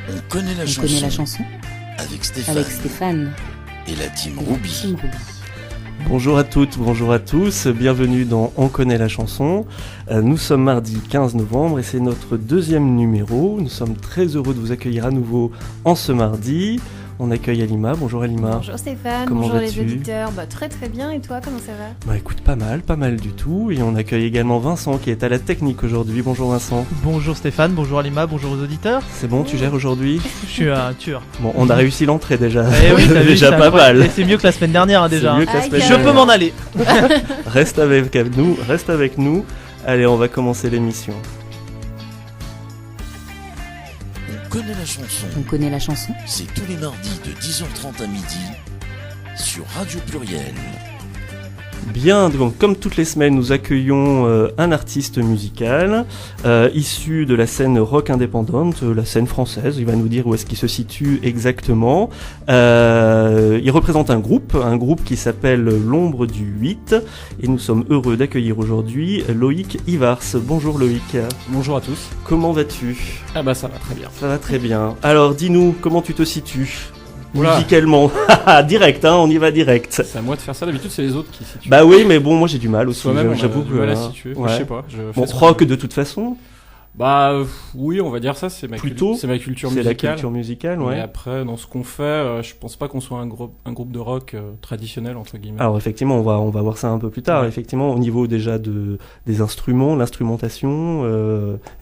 On connaît la chanson avec Stéphane et la team Ruby. Bonjour à toutes, bonjour à tous, bienvenue dans On connaît la chanson. Nous sommes mardi 15 novembre et c'est notre deuxième numéro. Nous sommes très heureux de vous accueillir à nouveau en ce mardi. On accueille Alima. Bonjour Alima. Bonjour Stéphane, comment bonjour vas-tu ? les auditeurs. Très très bien, et toi, comment ça va ? Bah écoute, pas mal du tout. Et on accueille également Vincent qui est à la technique aujourd'hui. Bonjour Vincent. Bonjour Stéphane, bonjour Alima, bonjour aux auditeurs. C'est bon, tu gères aujourd'hui ? Je suis un tueur. Bon, on a réussi l'entrée déjà. Eh oui, t'as vu, déjà c'est pas incroyable. mal. Et c'est mieux que la semaine dernière déjà. C'est mieux que la semaine Je dernière. peux m'en aller. Reste avec nous. Allez, on va commencer l'émission. On connaît la chanson, c'est tous les mardis de 10h30 à midi sur Radio Pluriel. Bien, donc comme toutes les semaines, nous accueillons un artiste musical issu de la scène rock indépendante, la scène française. Il va nous dire où est-ce qu'il se situe exactement. Il représente un groupe qui s'appelle L'Ombre du 8. Et nous sommes heureux d'accueillir aujourd'hui Loïc Ivars. Bonjour Loïc. Bonjour à tous. Comment vas-tu ? Ah bah ça va très bien. Ça va très bien. Alors dis-nous, comment tu te situes ? Oula. Musicalement. Direct, on y va direct. C'est à moi de faire ça, d'habitude c'est les autres qui situent. Bah oui, mais bon, moi j'ai du mal aussi. Soi-même, J'avoue du que mal à situer. ouais. Je sais pas. Bon, rock de toute façon. Bah oui, on va dire ça, c'est ma Plutôt, c'est ma culture c'est musicale. la culture musicale, ouais. Mais après, dans ce qu'on fait, je pense pas qu'on soit un groupe de rock traditionnel entre guillemets. Alors effectivement, on va voir ça un peu plus tard. Ouais. Effectivement, au niveau déjà des instruments, l'instrumentation,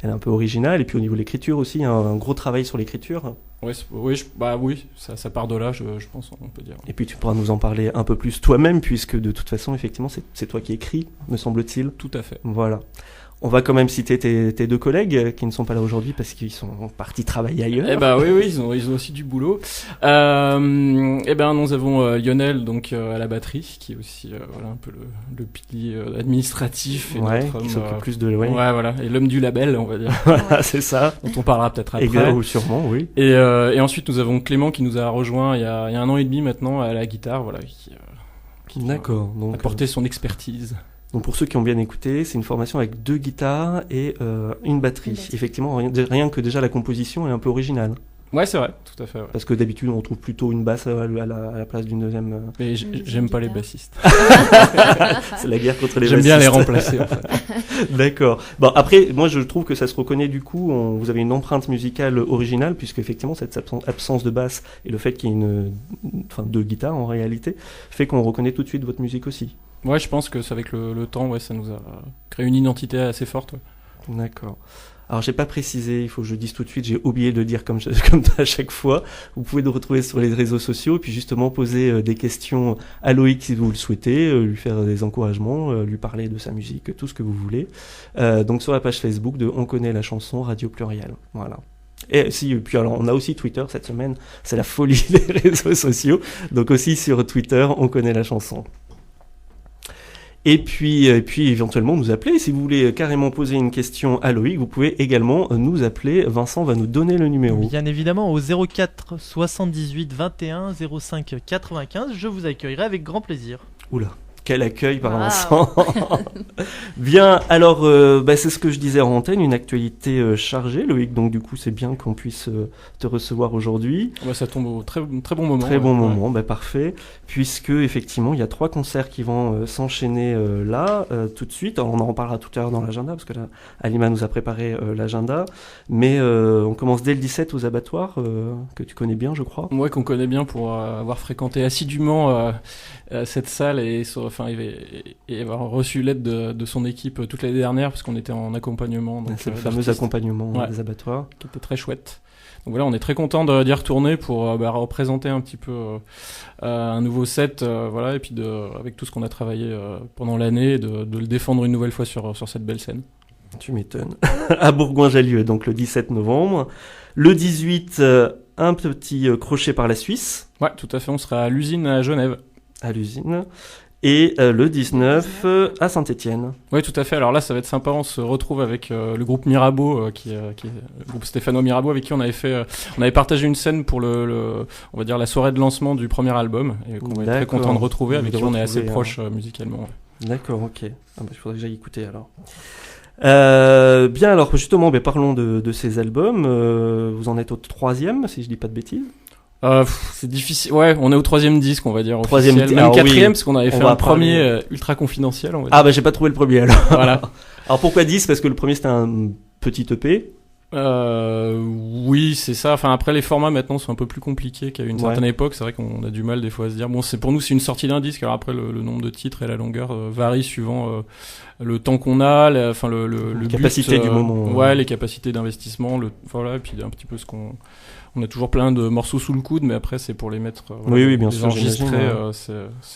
elle est un peu originale. Et puis au niveau de l'écriture aussi, il y a un gros travail sur l'écriture. Ouais, oui, ça part de là, je pense, on peut dire. Et puis tu pourras nous en parler un peu plus toi-même, puisque de toute façon, effectivement, c'est toi qui écris, me semble-t-il. Tout à fait. Voilà. On va quand même citer tes deux collègues qui ne sont pas là aujourd'hui parce qu'ils sont partis travailler ailleurs. Eh ben oui, ils ont aussi du boulot. Eh ben nous avons Lionel donc à la batterie qui est aussi voilà un peu le pilier administratif et ouais, notre homme, qui s'occupe plus de ouais voilà, et l'homme du label, on va dire. Voilà, c'est ça. Dont on parlera peut-être après. Exactement, sûrement, oui. Et ensuite nous avons Clément qui nous a rejoint il y a 1 an et demi maintenant à la guitare, voilà, qui D'accord. Donc a porté son expertise. Donc pour ceux qui ont bien écouté, c'est une formation avec 2 guitares et une batterie. Effectivement, rien que déjà la composition est un peu originale. Ouais, c'est vrai, tout à fait. Ouais. Parce que d'habitude, on trouve plutôt une basse à la place d'une deuxième. Mais j'aime pas les bassistes. C'est la guerre contre les bassistes. J'aime bien les remplacer, en fait. D'accord. Bon, après, moi, je trouve que ça se reconnaît du coup. Vous avez une empreinte musicale originale, puisque effectivement, cette absence de basse et le fait qu'il y ait 2 guitares en réalité, fait qu'on reconnaît tout de suite votre musique aussi. Ouais, je pense que c'est avec le temps, ouais, ça nous a créé une identité assez forte. Ouais. D'accord. Alors, j'ai pas précisé, il faut que je dise tout de suite, j'ai oublié de le dire comme à chaque fois. Vous pouvez nous retrouver sur les réseaux sociaux, et puis justement poser des questions à Loïc si vous le souhaitez, lui faire des encouragements, lui parler de sa musique, tout ce que vous voulez. Donc sur la page Facebook de On connaît la chanson, Radio Pluriel. Voilà. Et puis alors on a aussi Twitter cette semaine, c'est la folie des réseaux sociaux. Donc aussi sur Twitter, On connaît la chanson. Et puis éventuellement nous appeler. Si vous voulez carrément poser une question à Loïc, vous pouvez également nous appeler. Vincent va nous donner le numéro. Bien évidemment, au 04 78 21 05 95, je vous accueillerai avec grand plaisir. Oula, quel accueil par Vincent. Bien, alors c'est ce que je disais en antenne, une actualité chargée, Loïc, donc du coup c'est bien qu'on puisse te recevoir aujourd'hui. Ouais, ça tombe au très bon moment. Très bon moment, parfait, puisque effectivement il y a 3 concerts qui vont s'enchaîner là, tout de suite. Alors, on en reparlera tout à l'heure dans l'agenda, parce que là, Alima nous a préparé l'agenda, mais on commence dès le 17 aux abattoirs, que tu connais bien je crois. Ouais, qu'on connaît bien pour avoir fréquenté assidûment cette salle et avoir reçu l'aide de son équipe toute l'année dernière, parce qu'on était en accompagnement. Donc, c'est le fameux accompagnement des abattoirs. Qui était très chouette. Donc voilà, on est très content d'y retourner pour représenter un petit peu un nouveau set, voilà, et puis avec tout ce qu'on a travaillé pendant l'année, de le défendre une nouvelle fois sur cette belle scène. Tu m'étonnes. À Bourgoin-Jallieu, donc le 17 novembre. Le 18, un petit crochet par la Suisse. Ouais, tout à fait, on sera à l'usine à Genève. À l'usine. Et le 19 à Saint-Étienne. Oui, tout à fait. Alors là, ça va être sympa. On se retrouve avec le groupe Mirabeau, qui est le groupe Stéphano Mirabeau, avec qui on avait partagé une scène pour on va dire la soirée de lancement du premier album, et qu'on va être très content de retrouver, avec qui on est assez proche musicalement. Ouais. D'accord, ok. Il faudrait que j'aille écouter alors. Bien, alors justement, parlons de ces albums. Vous en êtes au 3e, si je dis pas de bêtises. C'est difficile. Ouais, on est au 3e disque, on va dire. Troisième, officiel. Même 4e, parce qu'on avait fait un premier ultra confidentiel. On va dire. Ah, j'ai pas trouvé le premier alors. Voilà. Alors pourquoi 10? Parce que le premier c'était un petit EP. Oui, c'est ça. Enfin, après, les formats maintenant sont un peu plus compliqués qu'à une certaine époque. C'est vrai qu'on a du mal des fois à se dire, bon, pour nous, c'est une sortie d'un disque. Alors après, le nombre de titres et la longueur varie suivant le temps qu'on a, la capacité but, du moment. Ouais, les capacités d'investissement, voilà, et puis un petit peu on a toujours plein de morceaux sous le coude, mais après, c'est pour les mettre, oui, bien les sûr, enregistrer.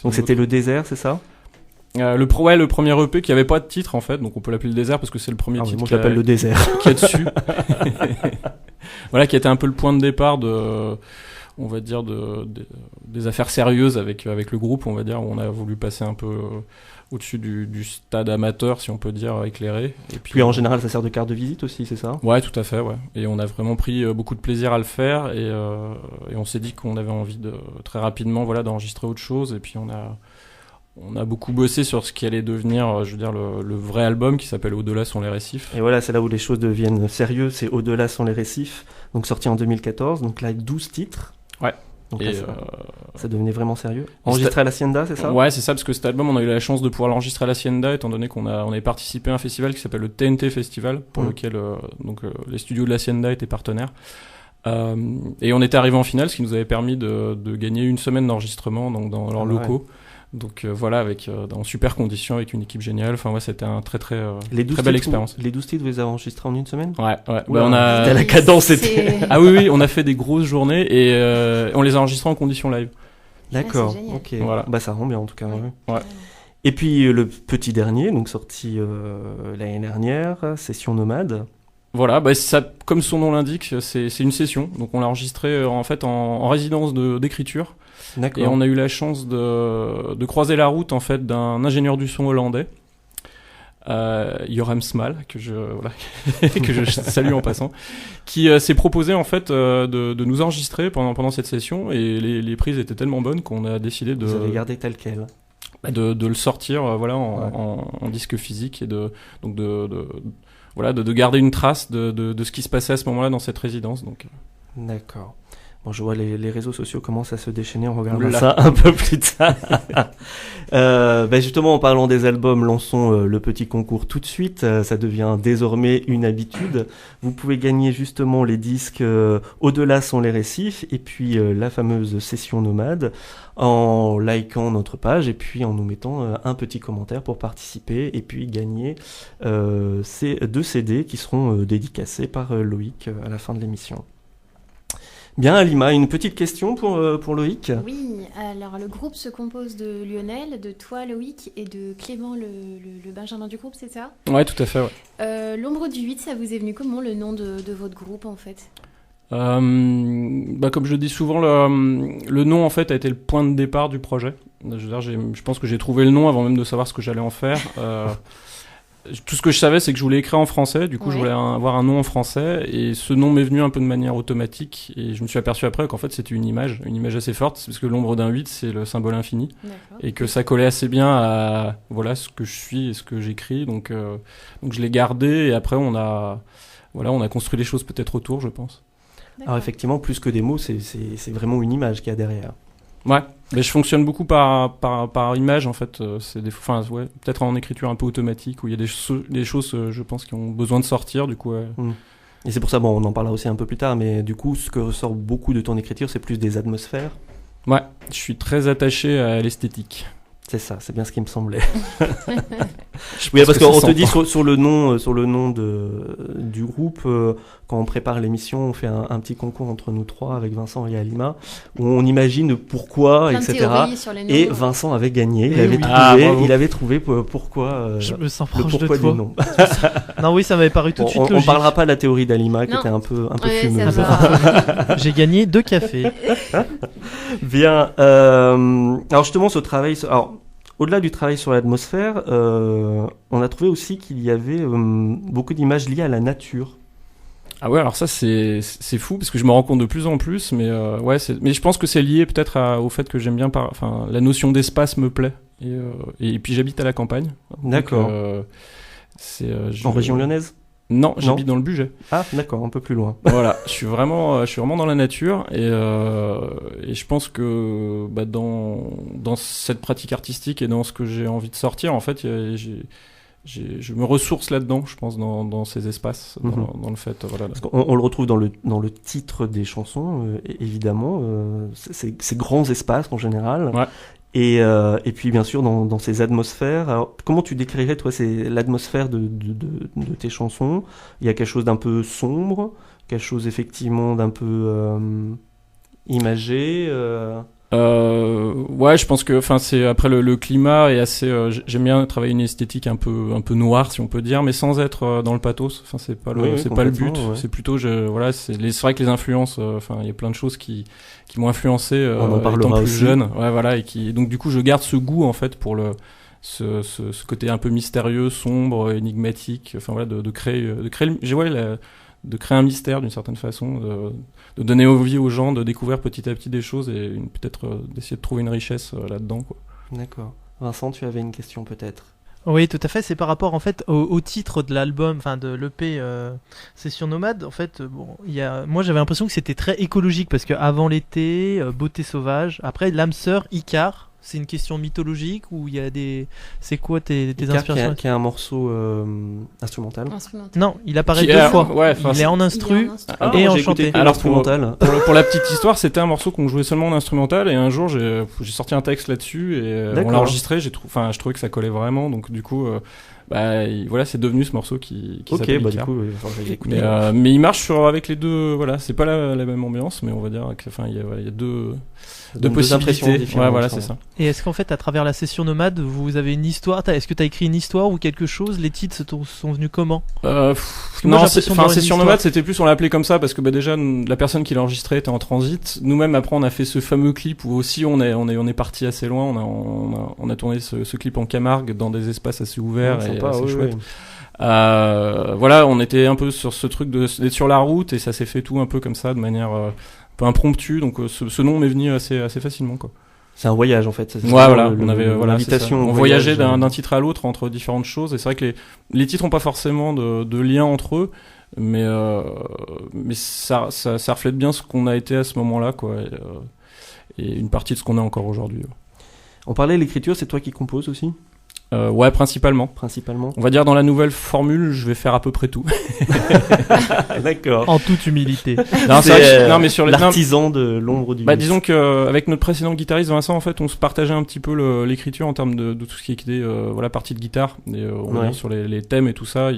Donc c'était le désert, c'est ça? Le premier EP qui avait pas de titre en fait, donc on peut l'appeler le désert parce que c'est le premier titre. Moi je l'appelle le désert. Qui est dessus. Voilà, qui a été un peu le point de départ on va dire des affaires sérieuses avec le groupe, on va dire, où on a voulu passer un peu au-dessus du stade amateur, si on peut dire, éclairé. Et puis en général, ça sert de carte de visite aussi, c'est ça? Ouais, tout à fait, ouais. Et on a vraiment pris beaucoup de plaisir à le faire, et on s'est dit qu'on avait envie très rapidement, d'enregistrer autre chose, et puis on a beaucoup bossé sur ce qui allait devenir, je veux dire, le vrai album qui s'appelle Au-delà sont les récifs. Et voilà, c'est là où les choses deviennent sérieuses, c'est Au-delà sont les récifs, donc sorti en 2014, donc là 12 titres. Ouais. Donc là, ça devenait vraiment sérieux. Enregistré à l'Hacienda, c'est ça? Ouais, c'est ça, parce que cet album, on a eu la chance de pouvoir l'enregistrer à l'Hacienda, étant donné qu'on avait participé à un festival qui s'appelle le TNT Festival, pour lequel les studios de l'Hacienda étaient partenaires. Et on était arrivé en finale, ce qui nous avait permis de gagner une semaine d'enregistrement dans leurs locaux. Donc avec en super conditions, avec une équipe géniale. Enfin c'était un très très belle expérience. Les 12 titres, vous les avez enregistrés en une semaine? Ouais. On a c'était la cadence, c'était. Ah oui, on a fait des grosses journées et on les a enregistrés en conditions live. D'accord. Ok. Voilà. Ça rend bien en tout cas. Ouais. Et puis le petit dernier, donc sorti l'année dernière, Session Nomade. Voilà, ça, comme son nom l'indique, c'est une session. Donc on l'a enregistré en fait en résidence d'écriture. D'accord. Et on a eu la chance de croiser la route en fait d'un ingénieur du son hollandais, Joram Smal, que je salue en passant, qui s'est proposé en fait de nous enregistrer pendant cette session, et les prises étaient tellement bonnes qu'on a décidé de. Vous avez gardé tel quel. De le sortir en disque physique, et de garder une trace de ce qui se passait à ce moment-là dans cette résidence. Donc. D'accord. Bon, je vois les réseaux sociaux commencent à se déchaîner, on regardera ça un peu plus tard. Justement, en parlant des albums, lançons le petit concours tout de suite. Ça devient désormais une habitude. Vous pouvez gagner justement les disques Au-delà sont les récifs, et puis la fameuse Session Nomade, en likant notre page et puis en nous mettant un petit commentaire pour participer, et puis gagner ces 2 CD qui seront dédicacés par Loïc à la fin de l'émission. Bien, Alima, une petite question pour Loïc. Oui, alors le groupe se compose de Lionel, de toi Loïc, et de Clément, le Benjamin du groupe, c'est ça? Ouais, tout à fait, ouais. L'ombre du 8, ça vous est venu comment, le nom de votre groupe en fait? Comme je dis souvent, le nom en fait a été le point de départ du projet. Je pense que j'ai trouvé le nom avant même de savoir ce que j'allais en faire. Tout ce que je savais, c'est que je voulais écrire en français. Du coup, je voulais avoir un nom en français. Et ce nom m'est venu un peu de manière automatique. Et je me suis aperçu après qu'en fait, c'était une image assez forte. Parce que l'ombre d'un 8, c'est le symbole infini. D'accord. Et que ça collait assez bien à ce que je suis et ce que j'écris. Donc je l'ai gardé. Et après, on a construit les choses peut-être autour, je pense. D'accord. Alors effectivement, plus que des mots, c'est vraiment une image qu'il y a derrière. Ouais, mais je fonctionne beaucoup par image en fait. C'est peut-être en écriture un peu automatique, où il y a des choses, je pense, qui ont besoin de sortir. Du coup. Ouais. Et c'est pour ça, on en parlera aussi un peu plus tard, mais du coup, ce que ressort beaucoup de ton écriture, c'est plus des atmosphères. Ouais, je suis très attaché à l'esthétique. C'est ça, c'est bien ce qui me semblait. Oui, parce qu'on te dit sur le nom du groupe, quand on prépare l'émission, on fait un petit concours entre nous trois avec Vincent et Alima, où on imagine pourquoi, etc. Et Vincent avait gagné, il avait trouvé pourquoi. Je me sens le proche pourquoi de toi. du nom. Non, oui, ça m'avait paru tout de suite logique. On parlera pas de la théorie d'Alima qui était un peu fumeuse. J'ai gagné 2 cafés. Bien. Alors justement, ce travail. Au-delà du travail sur l'atmosphère, on a trouvé aussi qu'il y avait beaucoup d'images liées à la nature. Ah ouais, alors ça c'est fou parce que je me rends compte de plus en plus, mais mais je pense que c'est lié peut-être au fait que j'aime bien la notion d'espace me plaît, et puis j'habite à la campagne. D'accord. En région lyonnaise ? Non, j'habite dans le Bugey. Ah, d'accord, un peu plus loin. Voilà, je suis vraiment dans la nature et je pense que dans cette pratique artistique et dans ce que j'ai envie de sortir, en fait, je me ressource là-dedans, je pense, dans ces espaces, dans le fait, voilà. Parce qu'on le retrouve dans le titre des chansons, évidemment, ces grands espaces en général. Ouais. Et puis bien sûr dans ces atmosphères. Alors, comment tu décrirais toi l'atmosphère de tes chansons ? Il y a quelque chose d'un peu sombre, quelque chose effectivement d'un peu imagé. Ouais, je pense que, c'est après le climat est assez. J'aime bien travailler une esthétique un peu noire, si on peut dire, mais sans être dans le pathos. Enfin, c'est pas le but. Ouais. C'est plutôt, c'est vrai que les influences. Il y a plein de choses qui m'ont influencé étant plus jeune. Ouais, voilà, et donc du coup, je garde ce goût en fait pour ce côté un peu mystérieux, sombre, énigmatique. Enfin voilà, de créer un mystère d'une certaine façon, de donner envie aux gens de découvrir petit à petit des choses et peut-être d'essayer de trouver une richesse là-dedans, quoi. D'accord. Vincent, tu avais une question peut-être ? Oui, tout à fait. C'est par rapport en fait au titre de l'album, enfin de l'EP Session Nomade. En fait, moi j'avais l'impression que c'était très écologique parce que avant l'été, Beauté sauvage. Après, l'âme sœur, Icare. C'est une question mythologique ou il y a c'est quoi tes inspirations ? Qui est un morceau instrumental. Non, il apparaît deux fois. Ouais, il est en instru et en chanté. Alors pour la petite histoire, c'était un morceau qu'on jouait seulement en instrumental et un jour j'ai sorti un texte là-dessus et on l'a enregistré. Je trouvais que ça collait vraiment, donc du coup. Voilà, c'est devenu ce morceau qui s'appelle Icare. Du coup, mais il marche avec les deux. Voilà, c'est pas la même ambiance, mais on va dire que, il y a deux possibilités. Ouais, voilà, c'est ça. Et est-ce qu'en fait, à travers la Session Nomade, vous avez une histoire ? Est-ce que tu as écrit une histoire ou quelque chose ? Les titres sont venus comment ? Non, Session Nomade, c'était plus, on l'a appelé comme ça parce que déjà la personne qui l'a enregistré était en transit. Nous-mêmes, après, on a fait ce fameux clip où aussi on est parti assez loin. On a tourné ce clip en Camargue dans des espaces assez ouverts. Sympa, assez chouette. Oui. Voilà, on était un peu sur ce truc d'être sur la route et ça s'est fait tout un peu comme ça, de manière un peu impromptue. Donc ce nom m'est venu assez facilement, quoi. C'est un voyage en fait. Ouais, voilà. On avait l'invitation. On voyageait d'un titre à l'autre entre différentes choses. Et c'est vrai que les titres n'ont pas forcément de lien entre eux, mais ça reflète bien ce qu'on a été à ce moment-là, quoi. Et une partie de ce qu'on est encore aujourd'hui. On parlait de l'écriture, c'est toi qui composes aussi ? Ouais, principalement. On va dire dans la nouvelle formule, je vais faire à peu près tout. D'accord. En toute humilité. Mais sur l'artisan de l'ombre du. Disons que avec notre précédent guitariste Vincent, en fait, on se partageait un petit peu l'écriture en termes de tout ce qui était partie de guitare. Et sur les thèmes et tout ça,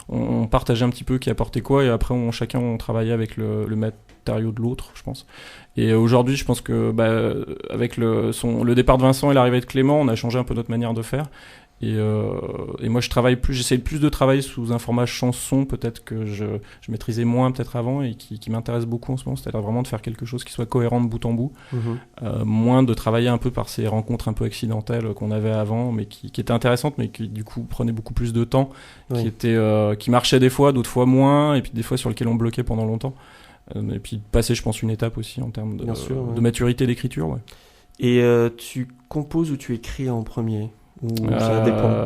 on partageait un petit peu qui apportait quoi, et après chacun on travaillait avec le matériau de l'autre, je pense. Et aujourd'hui, je pense que avec le départ de Vincent et l'arrivée de Clément, on a changé un peu notre manière de faire. Et moi j'essaie plus de travailler sous un format chanson, peut-être que je maîtrisais moins peut-être avant et qui m'intéresse beaucoup en ce moment, c'est-à-dire vraiment de faire quelque chose qui soit cohérent de bout en bout, moins de travailler un peu par ces rencontres un peu accidentelles qu'on avait avant, mais qui étaient intéressantes, mais qui du coup prenaient beaucoup plus de temps, qui marchaient des fois, d'autres fois moins, et puis des fois sur lesquels on bloquait pendant longtemps. Et puis passer, je pense, une étape aussi en termes de maturité d'écriture. Ouais. Et tu composes ou tu écris en premier ? Ou ça dépend.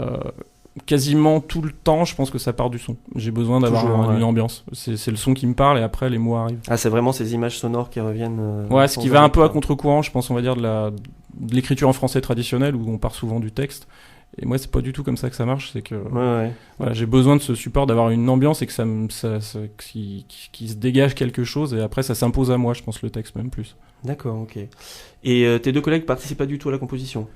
Quasiment tout le temps, je pense que ça part du son. J'ai besoin d'avoir une ambiance. C'est le son qui me parle et après les mots arrivent. Ah, c'est vraiment ces images sonores qui reviennent. Ouais, ce qui va un peu à contre-courant, je pense, on va dire, de l'écriture en français traditionnelle où on part souvent du texte. Et moi, c'est pas du tout comme ça que ça marche. C'est que voilà, j'ai besoin de ce support, d'avoir une ambiance et que qui se dégage quelque chose. Et après, ça s'impose à moi, je pense, le texte même plus. D'accord, ok. Et tes deux collègues participent pas du tout à la composition ?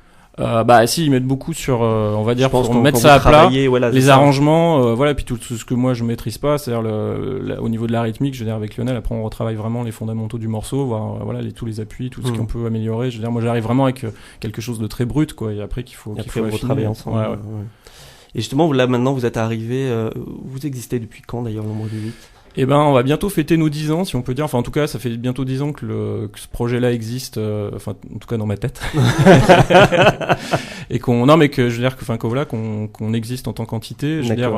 Si, ils mettent beaucoup sur, on va dire, pour mettre ça à plat, les arrangements, puis tout ce que moi je maîtrise pas, c'est-à-dire au niveau de la rythmique, je veux dire, avec Lionel, après on retravaille vraiment les fondamentaux du morceau, voir, tous les appuis, tout ce qu'on peut améliorer. Je veux dire, moi j'arrive vraiment avec quelque chose de très brut, quoi, et après qu'il faut retravailler ensemble. Ouais. Et justement, là maintenant vous êtes arrivés, vous existez depuis quand d'ailleurs, l'ombre du 8 ? On va bientôt fêter nos 10 ans, si on peut dire. Enfin, en tout cas, ça fait bientôt 10 ans que ce projet-là existe. En tout cas, dans ma tête. Et qu'on existe en tant qu'entité. Je veux dire,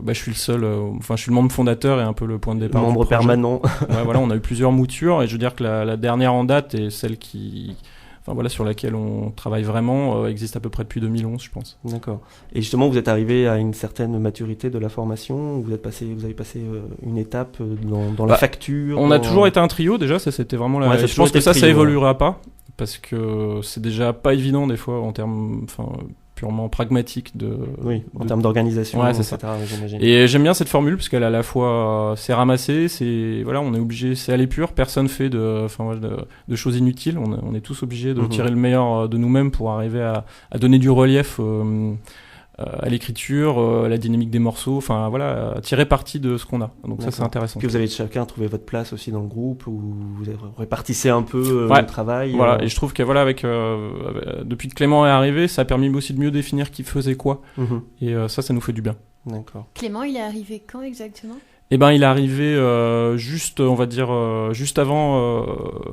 je suis le seul. Je suis le membre fondateur et un peu le point de départ. Membre permanent. Ouais, voilà, on a eu plusieurs moutures et je veux dire que la dernière en date est celle enfin voilà, sur laquelle on travaille vraiment, existe à peu près depuis 2011, je pense. D'accord. Et justement, vous êtes arrivé à une certaine maturité de la formation, vous avez passé une étape dans la facture. On a toujours été un trio déjà, ça c'était vraiment la. Ouais, ça a je toujours pense que été le ça trio, évoluera pas parce que c'est déjà pas évident des fois en termes, purement pragmatiques en termes d'organisation, ouais, c'est etc. J'imagine. Et j'aime bien cette formule parce qu'elle à la fois c'est ramassé, c'est voilà, on est obligé, c'est aller pur, personne fait de choses inutiles, on est tous obligés de tirer le meilleur de nous-mêmes pour arriver à donner du relief à l'écriture, à la dynamique des morceaux, enfin voilà, à tirer parti de ce qu'on a. Donc ça c'est intéressant. Que vous avez chacun trouvé votre place aussi dans le groupe, où vous répartissez un peu ouais, le travail. Voilà, et je trouve que voilà, depuis que Clément est arrivé, ça a permis aussi de mieux définir qui faisait quoi. Et ça nous fait du bien. D'accord. Clément, il est arrivé quand exactement ? Eh ben, il est arrivé juste avant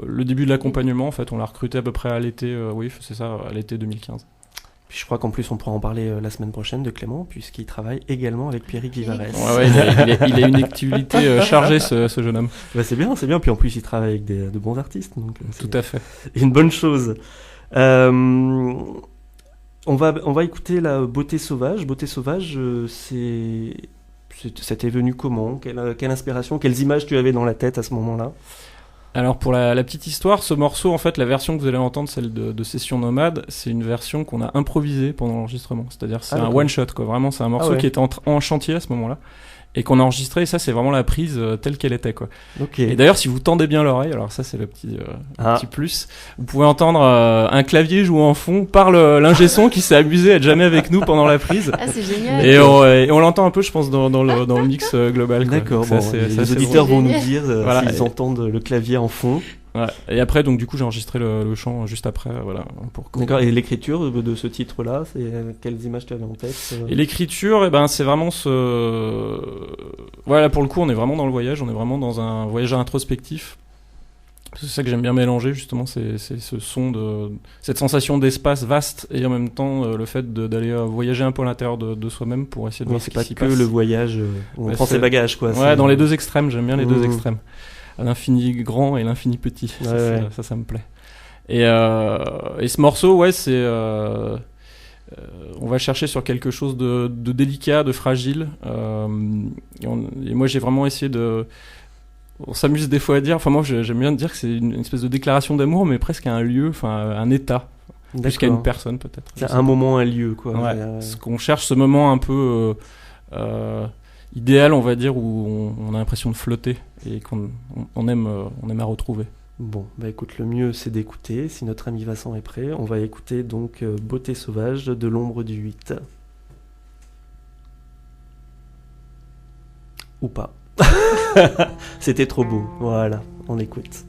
le début de l'accompagnement. En fait, on l'a recruté à peu près à l'été. Oui, c'est ça, à l'été 2015. Puis je crois qu'en plus on pourra en parler la semaine prochaine de Clément, puisqu'il travaille également avec Pierrick Vivarès. Ouais, il a une activité chargée, ce jeune homme. Bah, c'est bien. Puis en plus il travaille avec de bons artistes. Donc, tout à fait. Une bonne chose. On va écouter la Beauté Sauvage. Beauté Sauvage, ça t'est venu comment ? Quelle inspiration, quelles images tu avais dans la tête à ce moment-là ? Alors pour la petite histoire, ce morceau, en fait, la version que vous allez entendre, celle de Session Nomade, c'est une version qu'on a improvisée pendant l'enregistrement. C'est-à-dire c'est un one shot, quoi. Vraiment, c'est un morceau qui était en chantier à ce moment-là et qu'on a enregistré. Et ça, c'est vraiment la prise telle qu'elle était, quoi. Okay. Et d'ailleurs, si vous tendez bien l'oreille, alors ça, c'est le petit plus. Vous pouvez entendre un clavier jouer en fond par l'ingé son qui s'est amusé à être jamais avec nous pendant la prise. Ah, c'est génial. Et on l'entend un peu, je pense, dans le mix global. Quoi. D'accord. Bon, les auditeurs vont nous dire s'ils entendent le clavier en fond. Ouais. Et après, donc du coup, j'ai enregistré le chant juste après, voilà. D'accord. Et l'écriture de ce titre-là, c'est quelles images tu avais en tête Et l'écriture, c'est vraiment voilà, pour le coup, on est vraiment dans le voyage, on est vraiment dans un voyage introspectif. C'est ça que j'aime bien mélanger, justement, c'est ce son cette sensation d'espace vaste et en même temps le fait d'aller voyager un peu à l'intérieur de soi-même pour essayer de voir ce qui s'y passe. C'est pas que le voyage où on prend ses bagages, quoi. Ouais, dans les deux extrêmes, j'aime bien les deux extrêmes. À l'infini grand et l'infini petit. Ça me plaît. Et ce morceau, ouais, c'est on va chercher sur quelque chose de délicat, de fragile. Et moi, j'ai vraiment essayé on s'amuse des fois à dire, moi j'aime bien dire que c'est une espèce de déclaration d'amour, mais presque à un lieu, un état, plus qu'à une personne peut-être. C'est un moment, un lieu, quoi. Ouais, parce qu'on cherche ce moment un peu idéal, on va dire, où on a l'impression de flotter et qu'on aime à retrouver. Bon, écoute, le mieux c'est d'écouter. Si notre ami Vincent est prêt, on va écouter donc Beauté Sauvage de l'ombre du 8. Ou pas. C'était trop beau. Voilà, on écoute.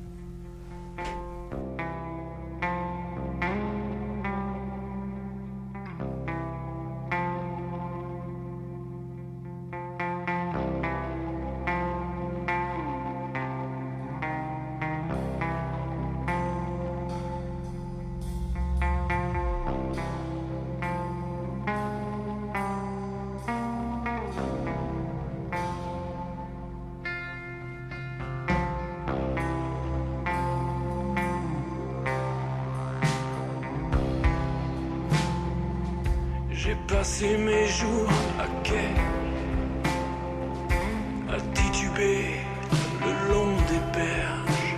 J'ai passé mes jours à quai, à tituber le long des berges,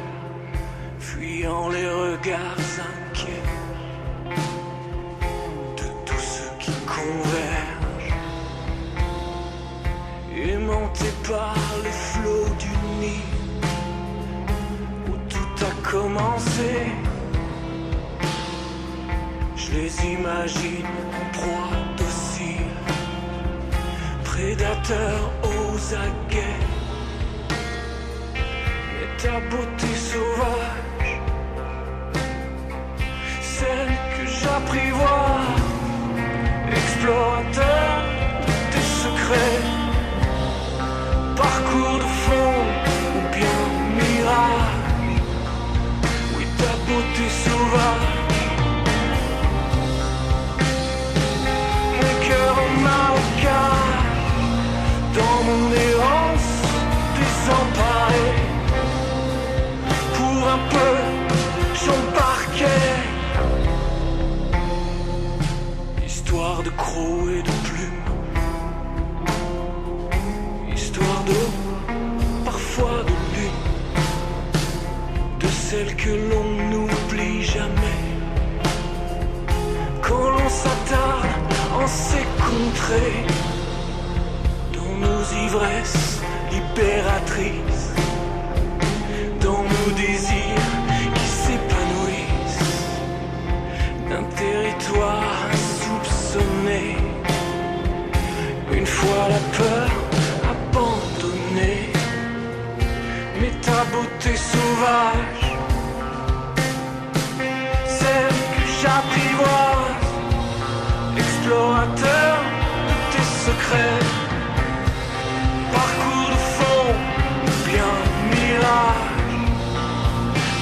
fuyant les regards inquiets de tous ceux qui convergent, aimanté par les flots du Nil, où tout a commencé. Je les imagine en proie docile, prédateurs aux aguets. Mais ta beauté sauvage, celle que j'apprivoise, explorateur des secrets, parcours de fond ou bien mirage. Oui, ta beauté sauvage, dans mon errance désemparée, pour un peu j'embarquais micro et de plumes. Histoire d'eau, parfois de lune, de celle que l'on n'oublie jamais. Quand l'on s'attarde en ces contrées, dans nos ivresses libératrices, dans nos désirs qui s'épanouissent, d'un territoire insoupçonné, une fois la peur abandonnée, mais ta beauté sauvage, celle que j'apprivoise, explorateur de tes secrets, parcours de fond, bien mirage,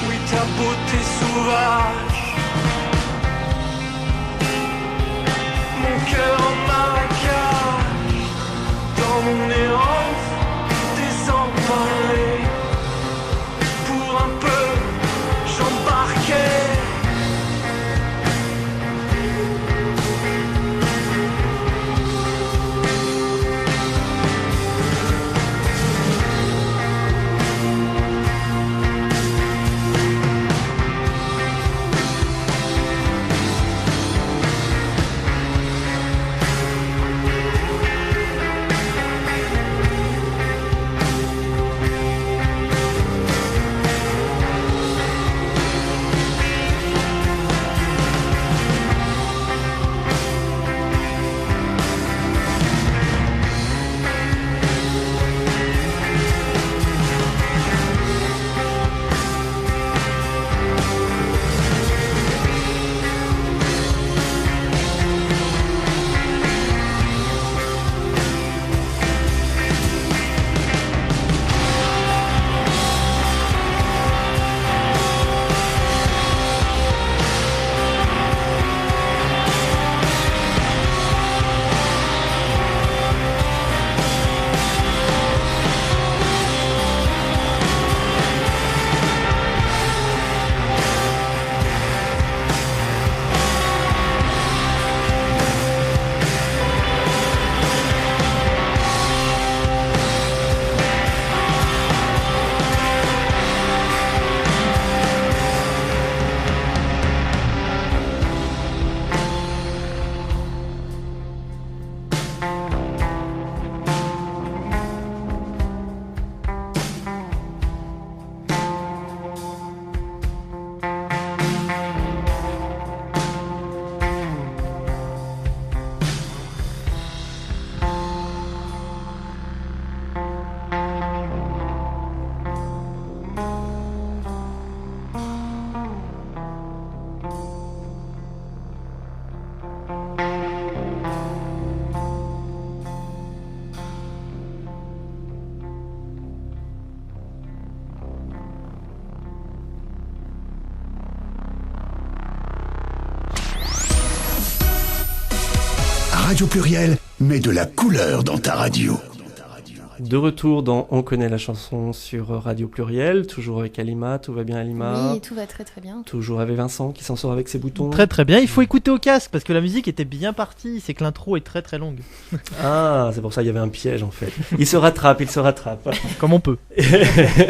oui ta beauté sauvage, mon cœur en marécage, dans mon errance désemparée, pour un peu j'embarquais. Radio Pluriel, met de la couleur dans ta radio. De retour dans On connaît la chanson sur Radio Pluriel, toujours avec Alima, tout va bien Alima? Oui, tout va très très bien. Toujours avec Vincent qui s'en sort avec ses boutons. Très très bien, il faut écouter au casque parce que la musique était bien partie, c'est que l'intro est très très longue. Ah, c'est pour ça il y avait un piège en fait. Il se rattrape. Comme on peut.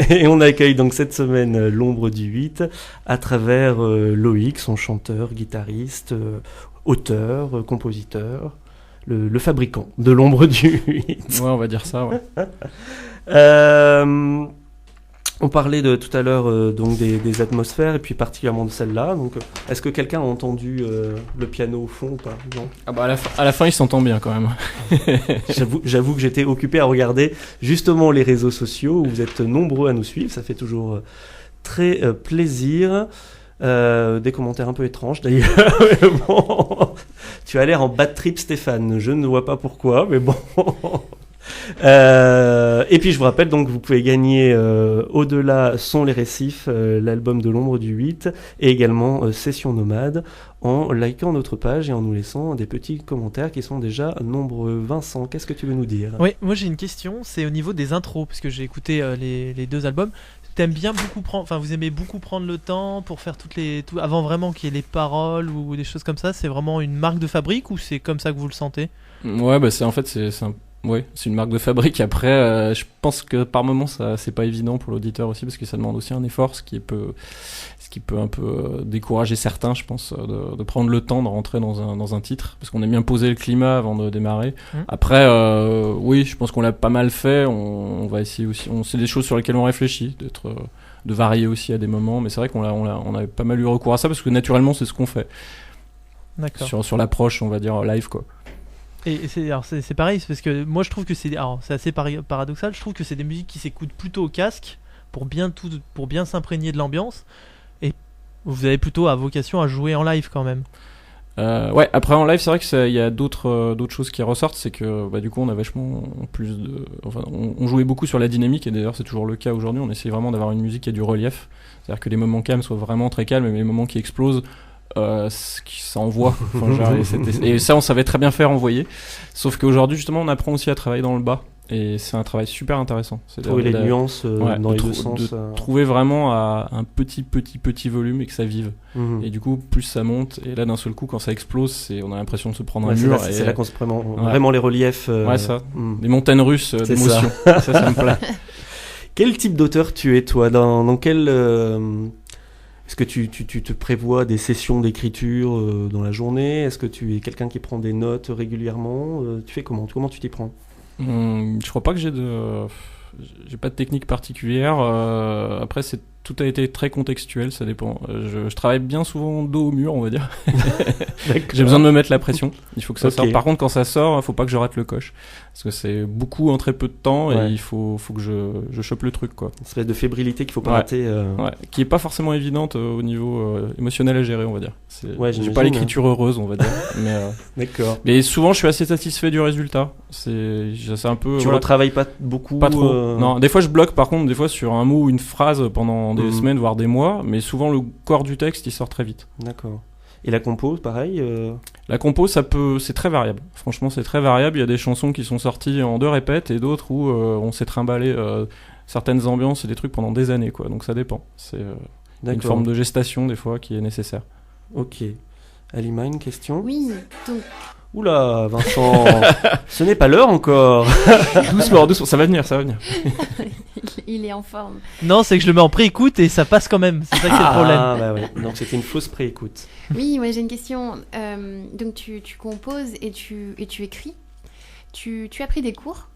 Et on accueille donc cette semaine l'ombre du 8 à travers Loïc, son chanteur, guitariste, auteur, compositeur. Le fabricant de l'ombre du 8. Ouais, on va dire ça, ouais. On parlait tout à l'heure donc des atmosphères et puis particulièrement de celle-là. Donc, est-ce que quelqu'un a entendu le piano au fond ou pas? Non. Ah bah à la fin, il s'entend bien quand même. J'avoue que j'étais occupé à regarder justement les réseaux sociaux où vous êtes nombreux à nous suivre. Ça fait toujours très plaisir. Des commentaires un peu étranges d'ailleurs. Bon, tu as l'air en bad trip Stéphane, je ne vois pas pourquoi, mais bon. Et puis je vous rappelle donc que vous pouvez gagner Au-delà sont les récifs, l'album de l'ombre du 8 et également Session Nomade en likant notre page et en nous laissant des petits commentaires qui sont déjà nombreux. Vincent, qu'est-ce que tu veux nous dire? Oui, moi j'ai une question, c'est au niveau des intros, parce que j'ai écouté les deux albums. t'aimes bien beaucoup prendre, enfin vous aimez beaucoup prendre le temps pour faire avant vraiment qu'il y ait les paroles ou des choses comme ça. C'est vraiment une marque de fabrique ou c'est comme ça que vous le sentez? Ouais, bah c'est une marque de fabrique. Après, je pense que par moment, c'est pas évident pour l'auditeur aussi, parce que ça demande aussi un effort, ce qui peut un peu décourager certains, je pense, de prendre le temps de rentrer dans un titre, parce qu'on aime bien poser le climat avant de démarrer. Après, oui, je pense qu'on l'a pas mal fait. On va essayer aussi. C'est des choses sur lesquelles on réfléchit, de varier aussi à des moments. Mais c'est vrai qu'on a pas mal eu recours à ça, parce que naturellement, c'est ce qu'on fait. D'accord. Sur l'approche, on va dire live, quoi. Et c'est pareil, c'est parce que moi je trouve que c'est assez paradoxal. Je trouve que c'est des musiques qui s'écoutent plutôt au casque pour bien s'imprégner de l'ambiance, et vous avez plutôt vocation à jouer en live quand même. Ouais, après en live, c'est vrai que il y a d'autres choses qui ressortent, c'est que du coup on a vachement on jouait beaucoup sur la dynamique, et d'ailleurs c'est toujours le cas aujourd'hui. On essaye vraiment d'avoir une musique qui a du relief, c'est-à-dire que les moments calmes soient vraiment très calmes, et les moments qui explosent, ça envoie. Et ça, on savait très bien faire envoyer. Sauf qu'aujourd'hui, justement, on apprend aussi à travailler dans le bas. Et c'est un travail super intéressant. C'est trouver les nuances dans les deux sens. Trouver vraiment à un petit volume et que ça vive. Et du coup, plus ça monte. Et là, d'un seul coup, quand ça explose, on a l'impression de se prendre un mur. C'est là qu'on se prend vraiment les reliefs. Ouais, ça. Des montagnes russes d'émotions. Ça me plaît. Quel type d'auteur tu es, toi? Dans quel... Est-ce que tu te prévois des sessions d'écriture dans la journée? Est-ce que tu es quelqu'un qui prend des notes régulièrement? Tu fais comment tu t'y prends? Je crois pas que j'ai pas de technique particulière. Après, tout a été très contextuel, ça dépend. Je travaille bien souvent dos au mur, on va dire. J'ai besoin de me mettre la pression. Il faut que ça sorte. Par contre, quand ça sort, faut pas que je rate le coche, parce que c'est beaucoup en très peu de temps, et il faut que je chope le truc, quoi. Une espèce de fébrilité qu'il faut pas rater. Qui est pas forcément évidente au niveau émotionnel à gérer, on va dire. J'ai pas l'écriture heureuse, on va dire. Mais d'accord. Mais souvent, je suis assez satisfait du résultat. C'est un peu. Tu retravailles pas beaucoup? Pas trop. Non, des fois je bloque. Par contre, des fois sur un mot ou une phrase pendant des semaines, voire des mois. Mais souvent, le corps du texte, il sort très vite. D'accord. Et la compo, pareil La compo, c'est très variable. Franchement, c'est très variable. Il y a des chansons qui sont sorties en 2 répètes, et d'autres où on s'est trimballé certaines ambiances et des trucs pendant des années, quoi. Donc ça dépend. C'est une forme de gestation des fois qui est nécessaire. Ok. Alima, une question? Oui, donc... Oula, Vincent, ce n'est pas l'heure encore. Doucement, ça va venir. Il est en forme. Non, c'est que je le mets en pré-écoute et ça passe quand même. C'est ça qui est le problème. Ah, ouais. Donc c'était une fausse pré-écoute. Oui, moi j'ai une question. Donc tu composes et tu écris. Tu as pris des cours?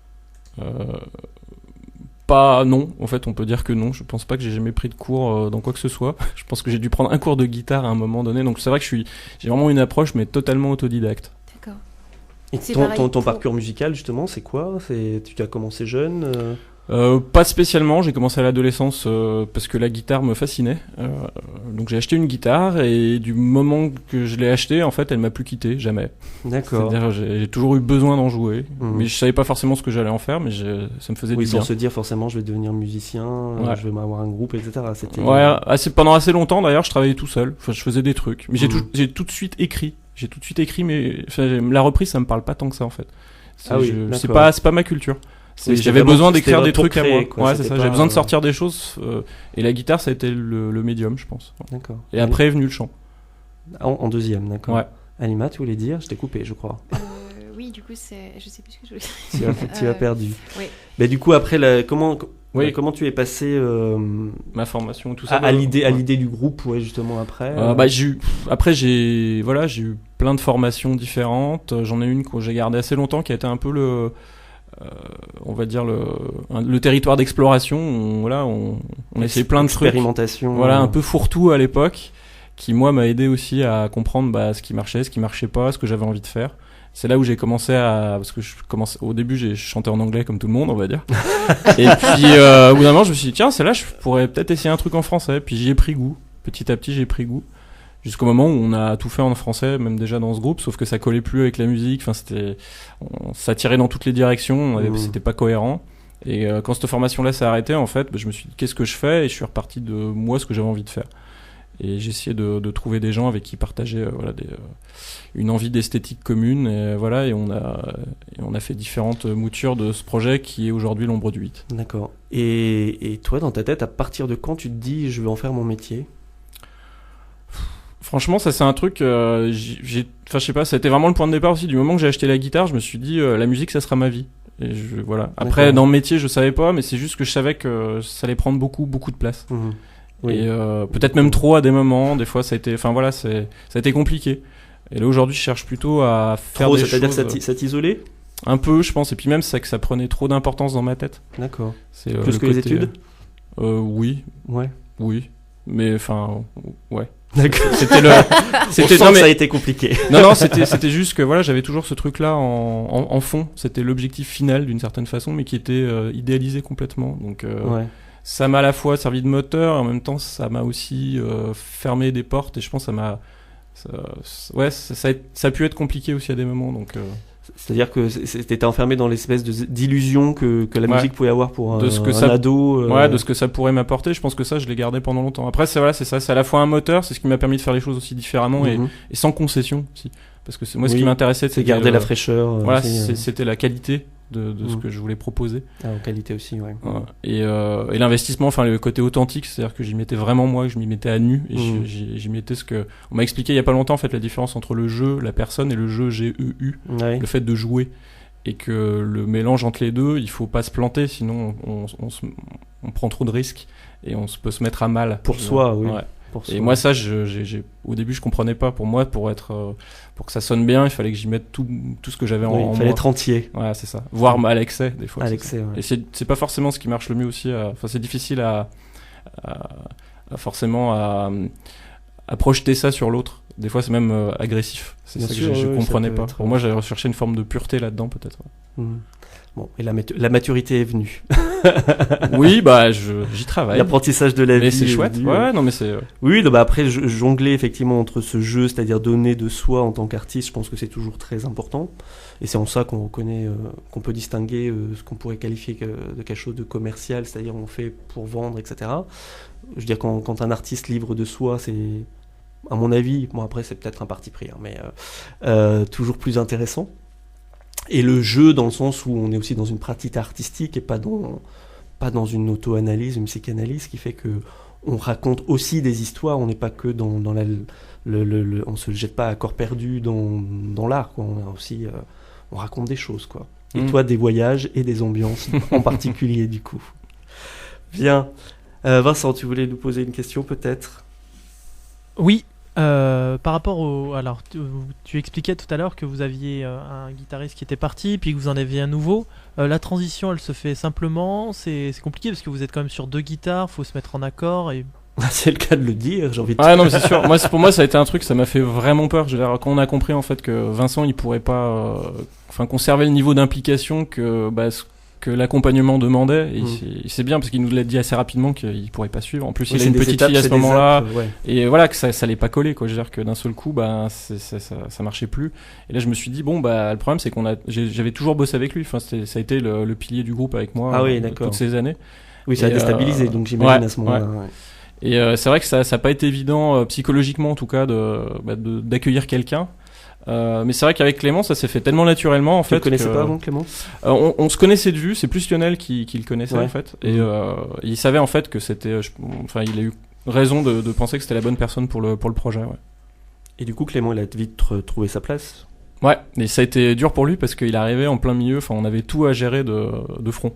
Non, en fait on peut dire que non. Je pense pas que j'ai jamais pris de cours dans quoi que ce soit. Je pense que j'ai dû prendre un cours de guitare à un moment donné. Donc c'est vrai que j'ai vraiment une approche, mais totalement autodidacte. D'accord. Et ton parcours musical, justement, c'est quoi? Tu as commencé jeune Pas spécialement, j'ai commencé à l'adolescence parce que la guitare me fascinait. Donc j'ai acheté une guitare, et du moment que je l'ai achetée, en fait, elle m'a plus quitté, jamais. D'accord. C'est-à-dire j'ai toujours eu besoin d'en jouer, mais je savais pas forcément ce que j'allais en faire, mais ça me faisait du bien. Sans se dire forcément je vais devenir musicien, je vais avoir un groupe, etc. Pendant assez longtemps d'ailleurs, je travaillais tout seul, je faisais des trucs, mais j'ai tout de suite écrit. Mais la reprise, ça me parle pas tant que ça, en fait. C'est pas ma culture. J'avais besoin d'écrire des trucs à moi. C'est ça. J'avais besoin de sortir des choses, et la guitare, ça a été le médium, je pense. D'accord. Et après est venu le chant. En deuxième, d'accord. Ouais. Alima, tu voulais dire? Je t'ai coupé, je crois. Oui, du coup, je sais plus ce que je voulais dire. Tu as perdu. Oui. Mais du coup, après, comment tu es passé ma formation, tout ça, à l'idée du groupe, justement après. J'ai eu plein de formations différentes. J'en ai une que j'ai gardée assez longtemps, qui a été un peu on va dire le territoire d'exploration. On essayé plein de trucs. Expérimentation. Un peu fourre-tout à l'époque, qui moi m'a aidé aussi à comprendre ce qui marchait, ce qui marchait pas, ce que j'avais envie de faire. C'est là où j'ai commencé parce que au début je chantais en anglais comme tout le monde, on va dire. Et puis au bout d'un moment je me suis dit tiens, celle-là je pourrais peut-être essayer un truc en français. Puis j'y ai pris goût. Petit à petit j'ai pris goût. Jusqu'au moment où on a tout fait en français, même déjà dans ce groupe, sauf que ça collait plus avec la musique. Enfin, ça tirait dans toutes les directions, c'était pas cohérent. Et quand cette formation-là s'est arrêtée, en fait, je me suis dit qu'est-ce que je fais, et je suis reparti de moi ce que j'avais envie de faire. Et j'ai essayé de trouver des gens avec qui partager une envie d'esthétique commune. Et voilà, et on a fait différentes moutures de ce projet qui est aujourd'hui l'Ombre du 8. D'accord. Et toi, dans ta tête, à partir de quand tu te dis je vais en faire mon métier ? Franchement, ça c'est un truc, je sais pas, ça a été vraiment le point de départ aussi. Du moment que j'ai acheté la guitare, je me suis dit la musique ça sera ma vie. Et voilà. Après, D'accord. dans le métier, je savais pas, mais c'est juste que je savais que ça allait prendre beaucoup de place. Mmh. Oui. Et peut-être même trop à des moments. Des fois, ça a été compliqué. Et là aujourd'hui, je cherche plutôt à faire Trop, des c'est-à-dire choses. que ça t'isolait ? Un peu, je pense. Et puis même, c'est que ça prenait trop d'importance dans ma tête. D'accord. C'est Plus le que les côté, études ? Oui, Ouais. mais enfin, ouais. D'accord. C'était Non, mais ça a été compliqué. Non, c'était juste que voilà, j'avais toujours ce truc-là en fond. C'était l'objectif final d'une certaine façon, mais qui était idéalisé complètement. Donc Ouais. ça m'a à la fois servi de moteur, et en même temps ça m'a aussi fermé des portes. Et je pense que ça a pu être compliqué aussi à des moments. Donc C'est-à-dire que t'étais enfermé dans l'espèce d'illusion que la musique pouvait avoir pour de ce que un ado. de ce que ça pourrait m'apporter. Je pense que ça, je l'ai gardé pendant longtemps. Après, c'est ça. C'est à la fois un moteur, c'est ce qui m'a permis de faire les choses aussi différemment et sans concession aussi. Parce que c'est moi, ce qui m'intéressait, c'est garder la fraîcheur. Voilà, c'était la qualité de ce que je voulais proposer. Ah, en qualité aussi, ouais. Et l'investissement, enfin le côté authentique, c'est-à-dire que j'y mettais vraiment moi, que je m'y mettais à nu et j'y mettais ce que on m'a expliqué il y a pas longtemps en fait la différence entre le jeu, la personne et le jeu GEU, le fait de jouer et que le mélange entre les deux, il faut pas se planter sinon on prend trop de risques et on peut se mettre à mal pour soi, oui. Ouais. Et moi ça, au début je comprenais pas. Pour moi, pour que ça sonne bien, il fallait que j'y mette tout ce que j'avais en moi. Il fallait être entier. Ouais, c'est ça. Voire à l'excès des fois. À l'excès. Ouais. Et c'est pas forcément ce qui marche le mieux aussi. Enfin, c'est difficile à projeter ça sur l'autre. Des fois, c'est même agressif. C'est bien ça sûr, que je comprenais pas. Être... Pour moi, j'avais recherché une forme de pureté là-dedans, peut-être. Bon, et la maturité est venue. Oui, j'y travaille. L'apprentissage de la vie. Mais c'est chouette. Ouais, non, mais c'est. Oui, après, jongler effectivement entre ce jeu, c'est-à-dire donner de soi en tant qu'artiste, je pense que c'est toujours très important. Et c'est en ça qu'on reconnaît, qu'on peut distinguer ce qu'on pourrait qualifier de quelque chose de commercial, c'est-à-dire on fait pour vendre, etc. Je veux dire, quand un artiste livre de soi, c'est, à mon avis, bon après c'est peut-être un parti pris, hein, mais toujours plus intéressant. Et le jeu dans le sens où on est aussi dans une pratique artistique et pas dans une auto-analyse, une psychanalyse, qui fait que on raconte aussi des histoires, on n'est pas que dans on se jette pas à corps perdu dans l'art, quoi. On a aussi on raconte des choses, quoi. Et toi, des voyages et des ambiances en particulier, du coup. Bien. Vincent, tu voulais nous poser une question, peut-être ? Oui. Par rapport alors tu expliquais tout à l'heure que vous aviez un guitariste qui était parti, puis que vous en aviez un nouveau. La transition, elle se fait simplement. C'est compliqué parce que vous êtes quand même sur 2 guitares, faut se mettre en accord et. C'est le cas de le dire, j'ai envie de dire. Non, mais c'est sûr. Pour moi, ça a été un truc, ça m'a fait vraiment peur. Quand on a compris en fait que Vincent, il pourrait pas, conserver le niveau d'implication que l'accompagnement demandait. Et c'est bien parce qu'il nous l'a dit assez rapidement qu'il pourrait pas suivre. En plus, il a une petite fille à ce moment-là. Et voilà, que ça allait pas coller, quoi. Je veux dire que d'un seul coup, ça marchait plus. Et là, je me suis dit, le problème, c'est j'avais toujours bossé avec lui. Enfin, ça a été le pilier du groupe avec moi toutes ces années. Oui, ça a déstabilisé, donc j'imagine à ce moment-là. Ouais. Et c'est vrai que ça a pas été évident psychologiquement en tout cas d'accueillir quelqu'un. Mais c'est vrai qu'avec Clément ça s'est fait tellement naturellement en fait. Tu le connaissais pas avant, Clément ? On se connaissait de vue, c'est plus Lionel qui le connaissait en fait. Et il savait en fait que c'était, il a eu raison de penser que c'était la bonne personne pour le projet. Ouais. Et du coup Clément il a vite trouvé sa place. Ouais, et ça a été dur pour lui parce qu'il arrivait en plein milieu, on avait tout à gérer de front.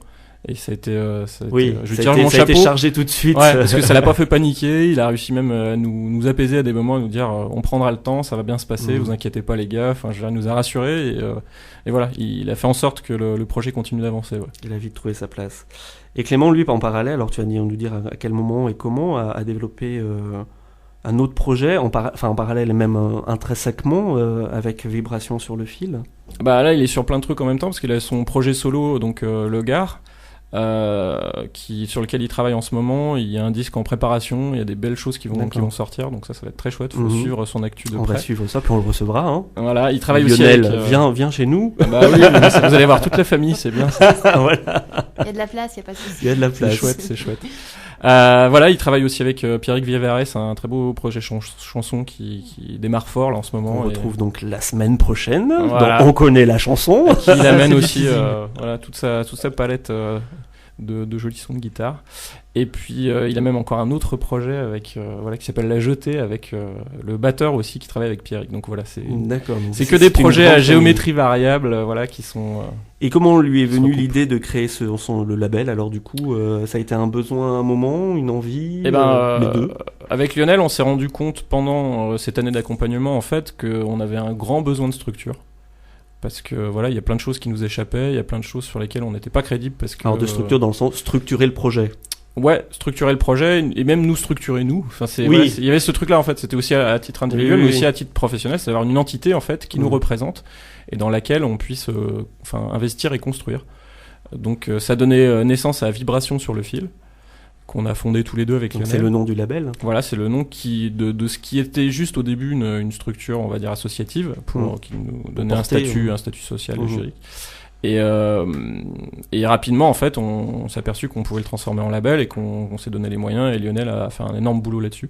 Et ça a été, ça a été chargé tout de suite. Ouais, parce que ça l'a pas fait paniquer. Il a réussi même à nous apaiser à des moments, à nous dire on prendra le temps, ça va bien se passer, vous inquiétez pas les gars. Il nous a rassurés et voilà, il a fait en sorte que le projet continue d'avancer. Ouais. Il a vite trouvé sa place. Et Clément, lui, en parallèle, alors tu vas nous dire à quel moment et comment a développé un autre projet, en parallèle et même intrinsèquement avec Vibration sur le fil. Là, il est sur plein de trucs en même temps parce qu'il a son projet solo, donc Le Gare. Sur lequel il travaille en ce moment. Il y a un disque en préparation, il y a des belles choses qui vont sortir, donc ça va être très chouette. Faut suivre son actu de près. On va suivre ça, puis on le recevra. Hein. Voilà, il travaille Lionel, aussi avec, viens chez nous. Oui, vous allez voir toute la famille, c'est bien. Voilà. Il y a de la place, il y a pas de souci. Il y a de la place. C'est chouette. Voilà, il travaille aussi avec Pierrick Vievarès, un très beau projet chanson qui démarre fort là en ce moment. On retrouve donc la semaine prochaine. Voilà. Donc on connaît la chanson. Qui amène C'est aussi difficile. voilà, toute sa palette de jolis sons de guitare. Et puis il a même encore un autre projet avec voilà, qui s'appelle La Jetée, avec le batteur aussi qui travaille avec Pierrick. Donc voilà, D'accord. donc c'est que des une projets grande à famille. géométrie variable, voilà, qui sont. Et comment lui est Se venue recoupent. l'idée de créer le label? Alors du coup, ça a été un besoin à un moment, une envie, Eh ben, les deux. avec Lionel, on s'est rendu compte pendant cette année d'accompagnement en fait qu'on avait un grand besoin de structure. Parce que voilà, il y a plein de choses qui nous échappaient, il y a plein de choses sur lesquelles on n'était pas crédible parce que. Alors de structure dans le sens structurer le projet. Ouais, structurer le projet et même nous structurer nous. Enfin, Oui. voilà, il y avait ce truc-là en fait. C'était aussi à titre individuel, Oui, mais oui. aussi à titre professionnel, c'est d'avoir une entité en fait qui nous Mhm. représente et dans laquelle on puisse, investir et construire. Donc, ça donnait naissance à Vibration sur le fil, qu'on a fondé tous les deux avec Donc Lionel. c'est le nom du label. Voilà, c'est le nom de ce qui était juste au début une structure, on va dire associative, qui nous donnait un statut social et juridique. Et rapidement, en fait, on s'est aperçu qu'on pouvait le transformer en label et qu'on s'est donné les moyens. Et Lionel a fait un énorme boulot là-dessus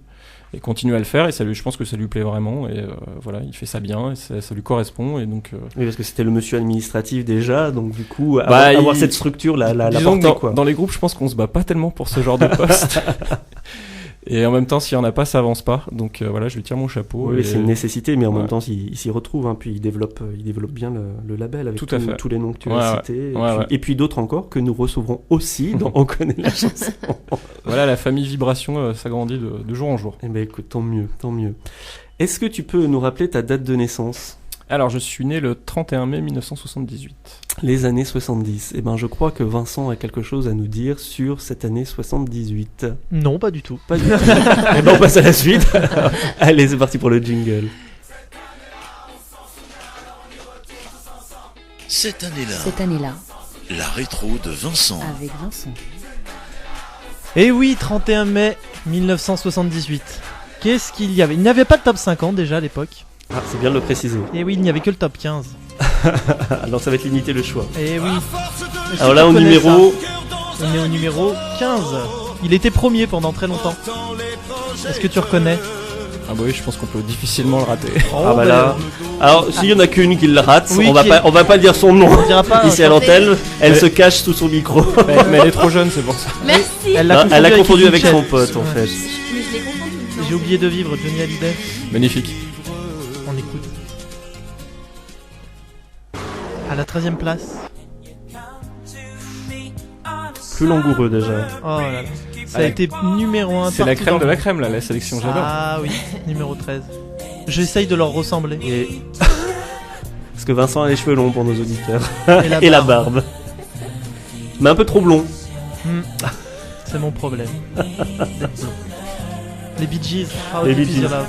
et continue à le faire. Et je pense que ça lui plaît vraiment. Et voilà, il fait ça bien et ça lui correspond. Et donc, Oui, parce que c'était le monsieur administratif déjà, donc du coup, Bah, avoir il- cette structure, la disons que porter, quoi. dans les groupes, je pense qu'on se bat pas tellement pour ce genre de poste. Et en même temps, s'il y en a pas, ça avance pas. Donc voilà, je lui tire mon chapeau. Oui, et- c'est une nécessité, mais en Ouais. même temps, il s'y retrouve, hein, puis il développe bien le label avec Tout à fait. tous les noms que tu Ouais, as ouais. cités, Ouais. et puis d'autres encore que nous recevrons aussi dans On connaît la chanson. Voilà, la famille Vibration s'agrandit de jour en jour. Eh ben écoute, tant mieux, tant mieux. Est-ce que tu peux nous rappeler ta date de naissance? Alors, je suis né le 31 mai 1978. Les années 70. Eh ben, je crois que Vincent a quelque chose à nous dire sur cette année 78. Non, pas du tout. Pas du tout. Eh ben, on passe à la suite. Allez, c'est parti pour le jingle. Cette année-là, Cette année-là, la rétro de Vincent. avec Vincent. Et oui, 31 mai 1978. Qu'est-ce qu'il y avait? Il n'y avait pas de top 50 déjà à l'époque. Ah, c'est bien de le préciser. Et oui, il n'y avait que le top 15. Alors, ça va être limité le choix. Et oui. Est-ce Alors que là, tu au connais numéro... ça? On est au numéro 15. Il était premier pendant très longtemps. Est-ce que tu reconnais? Ah bah oui, je pense qu'on peut difficilement le rater. Ah bah là... Alors, s'il y en a qu'une qui le rate, Oui, on va pas dire son nom. On dira pas. Ici à l'antenne, elle se cache sous son micro. mais elle est trop jeune, c'est pour ça. Merci. Elle Non, elle a confondu avec Mitchell. son pote, en Ouais. fait. Mais je les confonds tout le temps. J'ai oublié de vivre, Johnny Hallyday. Magnifique. On écoute. À la 13e place. Plus langoureux déjà. Oh là là. Ça a Ouais. été numéro 1. C'est la crème de la crème, là, la sélection, j'adore. Ah oui, numéro 13. J'essaye de leur ressembler. Et... Parce que Vincent a les cheveux longs pour nos auditeurs. Et Et la barbe. Mais un peu trop blond. Hmm. C'est mon problème. Les Bee Gees. How Les Deep Bee Is Your Gees. Love.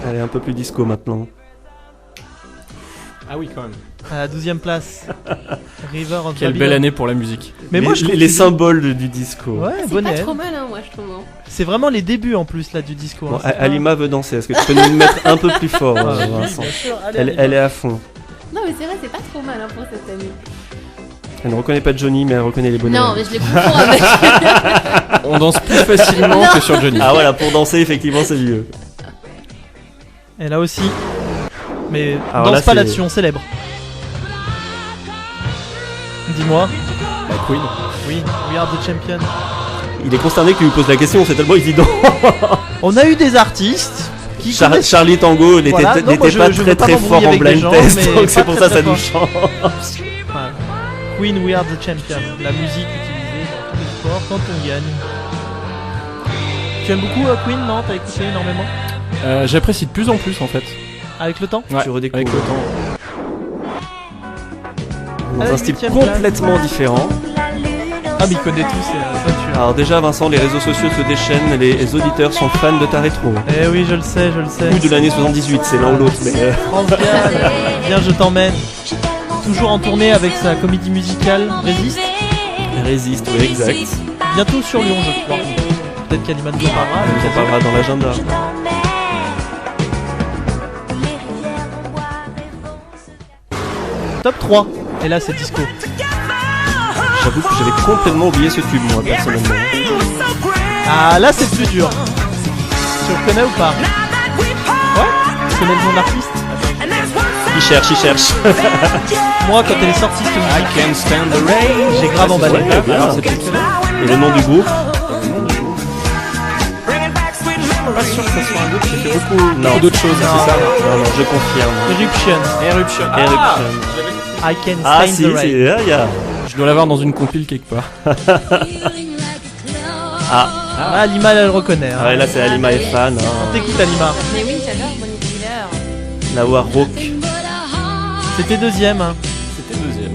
Allez, un peu plus disco maintenant. Ah oui, quand même. À la 12e place. River of Quelle Babylon. belle année pour la musique. Mais moi je trouve les que symboles du disco. Ouais, C'est bonne pas aide. trop mal, hein, moi, je trouve. hein. C'est vraiment les débuts en plus là du disco. Bon, hein, c'est pas- Alima veut danser. Est-ce que tu peux nous le mettre un peu plus fort, Ah, oui, Vincent? bien sûr. Allez, Elle, Alima. elle est à fond. Non, mais c'est vrai, c'est pas trop mal hein, pour cette année. Elle ne reconnaît pas Johnny, mais elle reconnaît les bonnets. Non, mais je les confonds avec. On danse plus facilement que sur Johnny. Ah voilà, pour danser, effectivement, c'est mieux. Et là aussi. Mais Alors danse là, pas c'est- là-dessus, on célèbre. Dis-moi. La Queen. Oui, We Are the Champion. Il est consterné que tu lui poses la question, c'est tellement évident. On a eu des artistes qui connaissent- Charlie Tango n'était Voilà, non, moi, n'était je- pas je très veux pas très m'embrouiller fort en avec les blind gens, test, mais donc pas c'est pour très, ça ça très nous fort. change. Voilà. Queen, We Are the Champion. La musique utilisée dans tous les sports quand on gagne. Tu aimes beaucoup Queen, non? T'as écouté énormément? J'apprécie de plus en plus en fait. Avec le temps? Ouais, Tu redécouvres. avec le temps. Dans Ah, un style 8e place. complètement différent. Ah, mais il connaît tous, c'est voiture. Alors déjà Vincent, les réseaux sociaux se déchaînent, les auditeurs sont fans de ta rétro. Eh oui, je le sais, je le sais. Ou de l'année 78, c'est l'un ou l'autre, mais... France Gall, viens, je t'emmène. Toujours en tournée avec sa comédie musicale Résiste. Résiste, oui, exact. Bientôt sur Lyon, je crois. Peut-être qu'Alima nous en parlera. à On en l'occasion. parlera dans l'agenda. Top 3. Et là, c'est disco. J'avoue que j'avais complètement oublié ce tube, moi, personnellement. Ah, là, c'est plus dur. Tu reconnais ou pas? Ouais. Tu connais le nom de l'artiste? Il cherche. Moi, quand elle est sortie, cette musique, I can't stand the rain. j'ai grave emballé. Ouais, bien. Et le nom du groupe? Pas sûr que ça soit un groupe qui fait beaucoup d'autres choses, Non, c'est ça? non, je confirme. Eruption. Eruption. I can Ah stand si, the rain. Je dois l'avoir dans une compile quelque part. Ah, Lima, elle reconnaît. Hein. Ah ouais, là c'est Alima est fan. On Hein. t'écoute, Alima. Mais oui, j'adore Bonnie Tyler. La War Rock. C'était deuxième. Hein. C'était deuxième.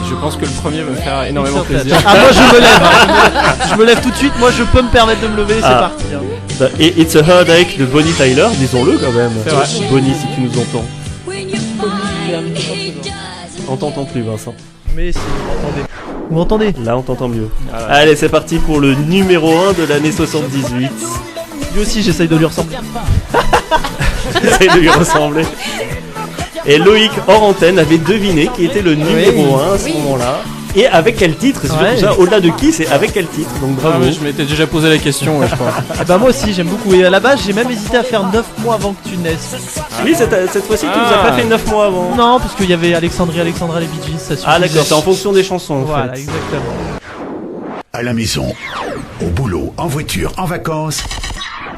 Je pense que le premier va me faire énormément plaisir. Ah, moi, je me lève. Hein. Je me lève tout de suite. Moi, je peux me permettre de me lever. C'est parti. Hein. Et It's a Heartache de Bonnie Tyler, disons-le quand même. C'est vrai. Bonnie, si tu nous entends. On t'entend plus, Vincent. Mais si, vous m'entendez. Là, on t'entend mieux. Ah ouais. Allez, c'est parti pour le numéro 1 de l'année 78. Lui aussi, j'essaye de lui ressembler. J'essaie de lui ressembler. Et Loïc, hors antenne, avait deviné qui était le numéro 1 à ce moment-là. Et avec quel titre? C'est Ouais. surtout ça, au-delà de qui, c'est avec quel titre. Donc Ah bravo. ouais, je m'étais déjà posé la question, ouais, je crois. Ah bah moi aussi, j'aime beaucoup. Et à la base, j'ai même hésité à faire 9 mois avant que tu naisses. Oui, cette fois-ci, tu nous as pas fait 9 mois avant. Non, parce qu'il y avait Alexandra, les Bee Gees, ça suffisait. Ah d'accord, c'est en fonction des chansons en Voilà, fait. exactement. À la maison, au boulot, en voiture, en vacances.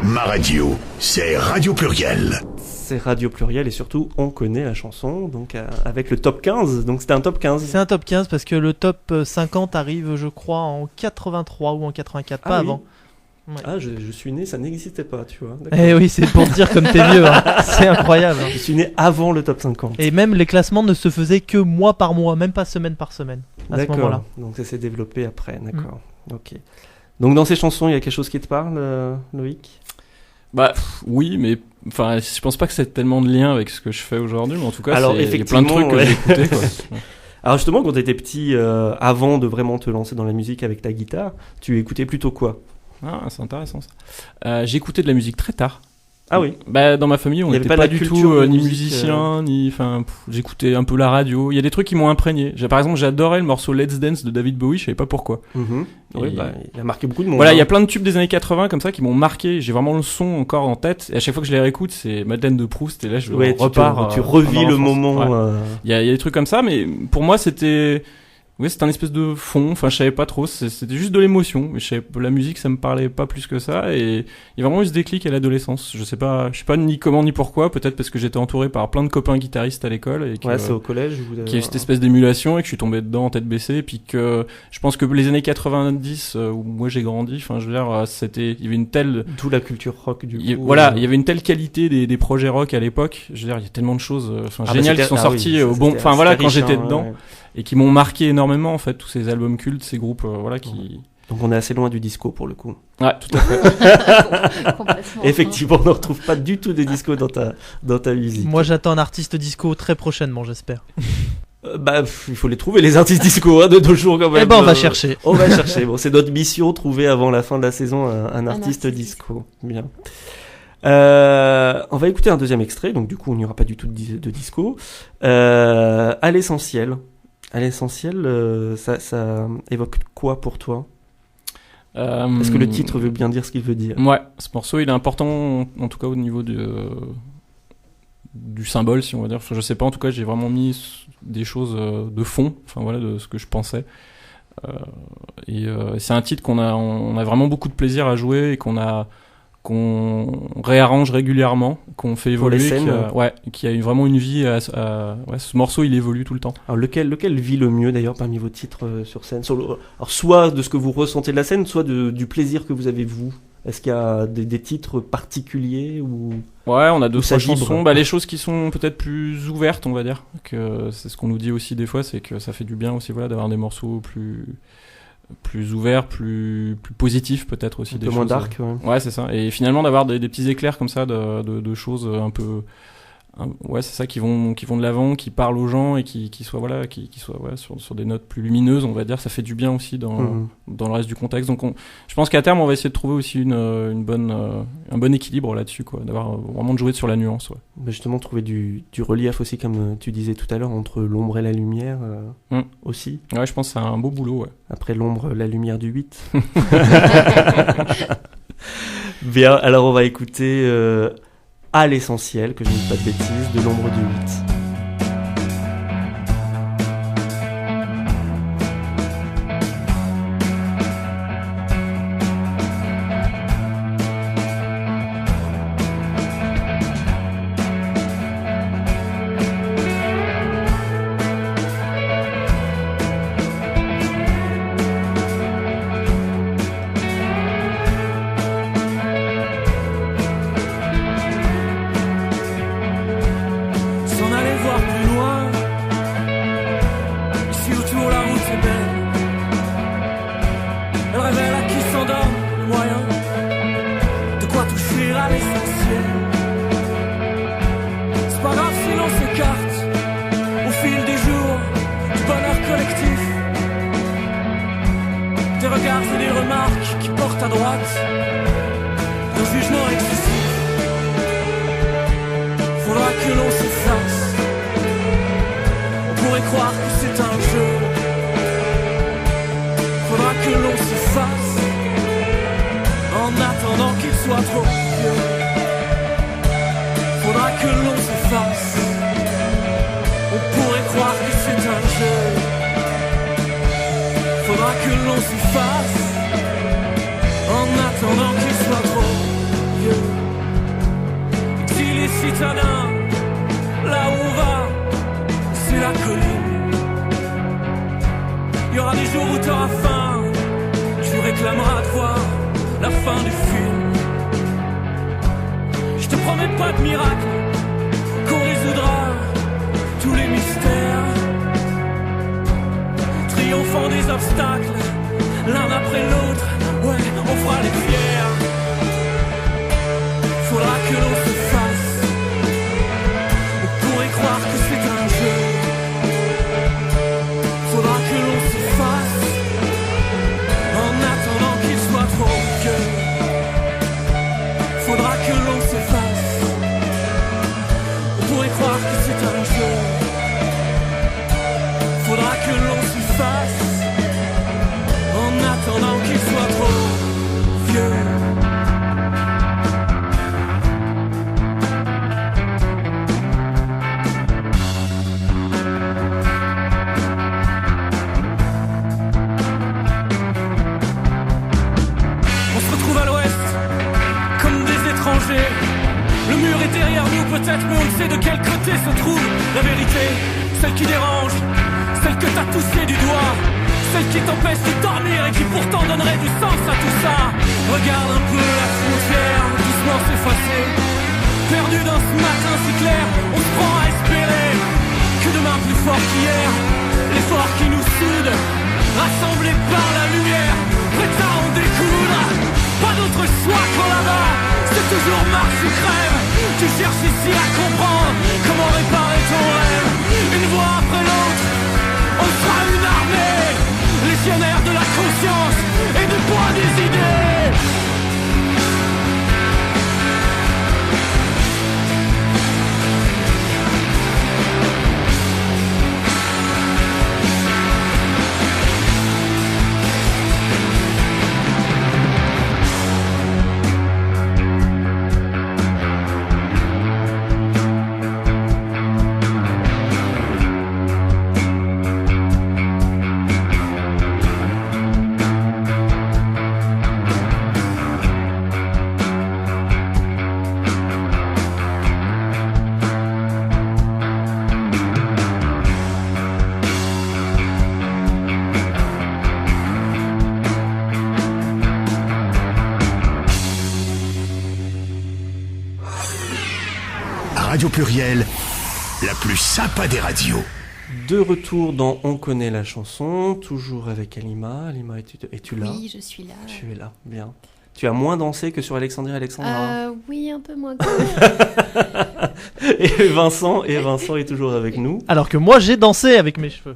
Ma radio, c'est Radio Pluriel. C'est Radio Pluriel et surtout on connaît la chanson donc avec le top 15. Donc c'était un top 15. C'est un top 15 parce que le top 50 arrive, je crois, en 83 ou en 84, pas oui. avant. Ah, je suis né, ça n'existait pas, tu vois. D'accord. Eh oui, c'est pour te dire comme t'es vieux, hein. C'est incroyable. Hein. Je suis né avant le top 50. Et même les classements ne se faisaient que mois par mois, même pas semaine par semaine, à ce moment-là. D'accord. Donc ça s'est développé après, d'accord. Ok. Donc dans ces chansons, il y a quelque chose qui te parle, Loïc? Bah oui, mais enfin, je pense pas que c'est tellement de lien avec ce que je fais aujourd'hui, mais en tout cas, Alors, il y a plein de trucs que ouais. j'ai écoutés, quoi. Alors justement, quand tu étais petit, avant de vraiment te lancer dans la musique avec ta guitare, tu écoutais plutôt quoi? Ah, c'est intéressant ça. J'écoutais de la musique très tard. Ah oui. Bah dans ma famille, on Il y avait n'était pas pas de du culture tout de ni musique, musicien, ni enfin j'écoutais un peu la radio. Il y a des trucs qui m'ont imprégné. Par exemple, j'adorais le morceau Let's Dance de David Bowie, je savais pas pourquoi. Oui, Et- bah, il a marqué beaucoup de monde. Voilà, il y a hein. plein de tubes des années 80 comme ça qui m'ont marqué. J'ai vraiment le son encore en tête. Et à chaque fois que je les réécoute, c'est Madeleine de Proust. Et là, je Ouais, repars. tu revis dans le l'enfance. moment. Ouais. Il y a des trucs comme ça, mais pour moi, c'était un espèce de fond. Enfin, je savais pas trop. C'était juste de l'émotion. Mais la musique, ça me parlait pas plus que ça. Et il y a vraiment eu ce déclic à l'adolescence. Je sais pas ni comment ni pourquoi. Peut-être parce que j'étais entouré par plein de copains guitaristes à l'école et que, Ouais, c'est au collège. qu'il y a eu cette espèce d'émulation et que je suis tombé dedans en tête baissée. Et puis que je pense que les années 90 où moi j'ai grandi, enfin, je veux dire, il y avait une telle D'où la culture rock du coup. voilà, il y avait une telle qualité des projets rock à l'époque. Je veux dire, il y a tellement de choses, géniales qui sont sorties au bon, enfin voilà, quand j'étais dedans et qui m'ont marqué énormément en fait, tous ces albums cultes, ces groupes, voilà, qui. Donc on est assez loin du disco pour le coup. Ouais, tout à fait. Complètement. Effectivement, on ne retrouve pas du tout de disco dans ta musique. Moi, j'attends un artiste disco très prochainement, j'espère. Il faut les trouver les artistes disco de nos jours quand même. Eh ben, on va chercher. On va chercher. Bon, c'est notre mission, trouver avant la fin de la saison un artiste disco. Bien. On va écouter un deuxième extrait, donc du coup, il n'y aura pas du tout de disco. À l'essentiel. À l'essentiel, ça évoque quoi pour toi? Est-ce que le titre veut bien dire ce qu'il veut dire? Ouais, ce morceau, il est important, en tout cas au niveau du symbole, si on va dire. Enfin, je sais pas, en tout cas, j'ai vraiment mis des choses de fond, enfin voilà, de ce que je pensais. C'est un titre on a vraiment beaucoup de plaisir à jouer et qu'on réarrange régulièrement, qu'on fait évoluer, les scènes, qui a vraiment une vie. Ce morceau, il évolue tout le temps. Alors lequel vit le mieux d'ailleurs parmi vos titres sur scène? Alors soit de ce que vous ressentez de la scène, soit du plaisir que vous avez vous. Est-ce qu'il y a des titres particuliers ou... Ouais, on a deux Ou ça trois vibre. chansons. Les choses qui sont peut-être plus ouvertes, on va dire. Que c'est ce qu'on nous dit aussi des fois, c'est que ça fait du bien aussi, voilà, d'avoir des morceaux plus ouverts, plus positifs peut-être aussi. Un des peu moins choses, dark, ouais. Ouais, c'est ça. Et finalement d'avoir des petits éclairs comme ça de choses un ouais, c'est ça, qui vont de l'avant, qui parlent aux gens et qui soient voilà, qui soient sur des notes plus lumineuses, on va dire. Ça fait du bien aussi dans le reste du contexte. Donc je pense qu'à terme on va essayer de trouver aussi un bon équilibre là-dessus, quoi, d'avoir vraiment de jouer sur la nuance. Ouais. Bah justement, trouver du relief aussi, comme tu disais tout à l'heure, entre l'ombre et la lumière aussi. Ouais, je pense que c'est un beau boulot. Ouais. Après l'ombre, la lumière du 8. Bien, alors on va écouter à l'essentiel, que je ne dise pas de bêtises, de l'ombre du 8. Radio Pluriel, la plus sympa des radios. De retour dans On connaît la chanson, toujours avec Alima. Alima, es-tu là? Oui, je suis là. Tu es là, bien. Tu as moins dansé que sur Alexandrie Alexandra. Oui, un peu moins. Quand Et Vincent est toujours avec nous. Alors que moi, j'ai dansé avec mes cheveux.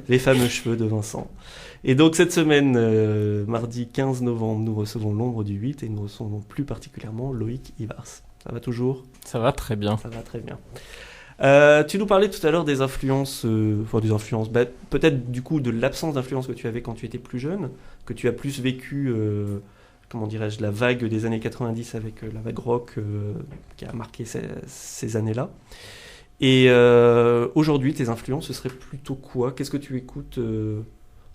Les fameux cheveux de Vincent. Et donc cette semaine, mardi 15 novembre, nous recevons l'ombre du 8 et nous recevons plus particulièrement Loïc Ivars. Ça va toujours ? Ça va très bien. Ça va très bien. Tu nous parlais tout à l'heure des influences, peut-être du coup de l'absence d'influence que tu avais quand tu étais plus jeune, que tu as plus vécu, comment dirais-je, la vague des années 90 avec la vague rock qui a marqué ces années-là. Et aujourd'hui, tes influences, ce serait plutôt quoi ? Qu'est-ce que tu écoutes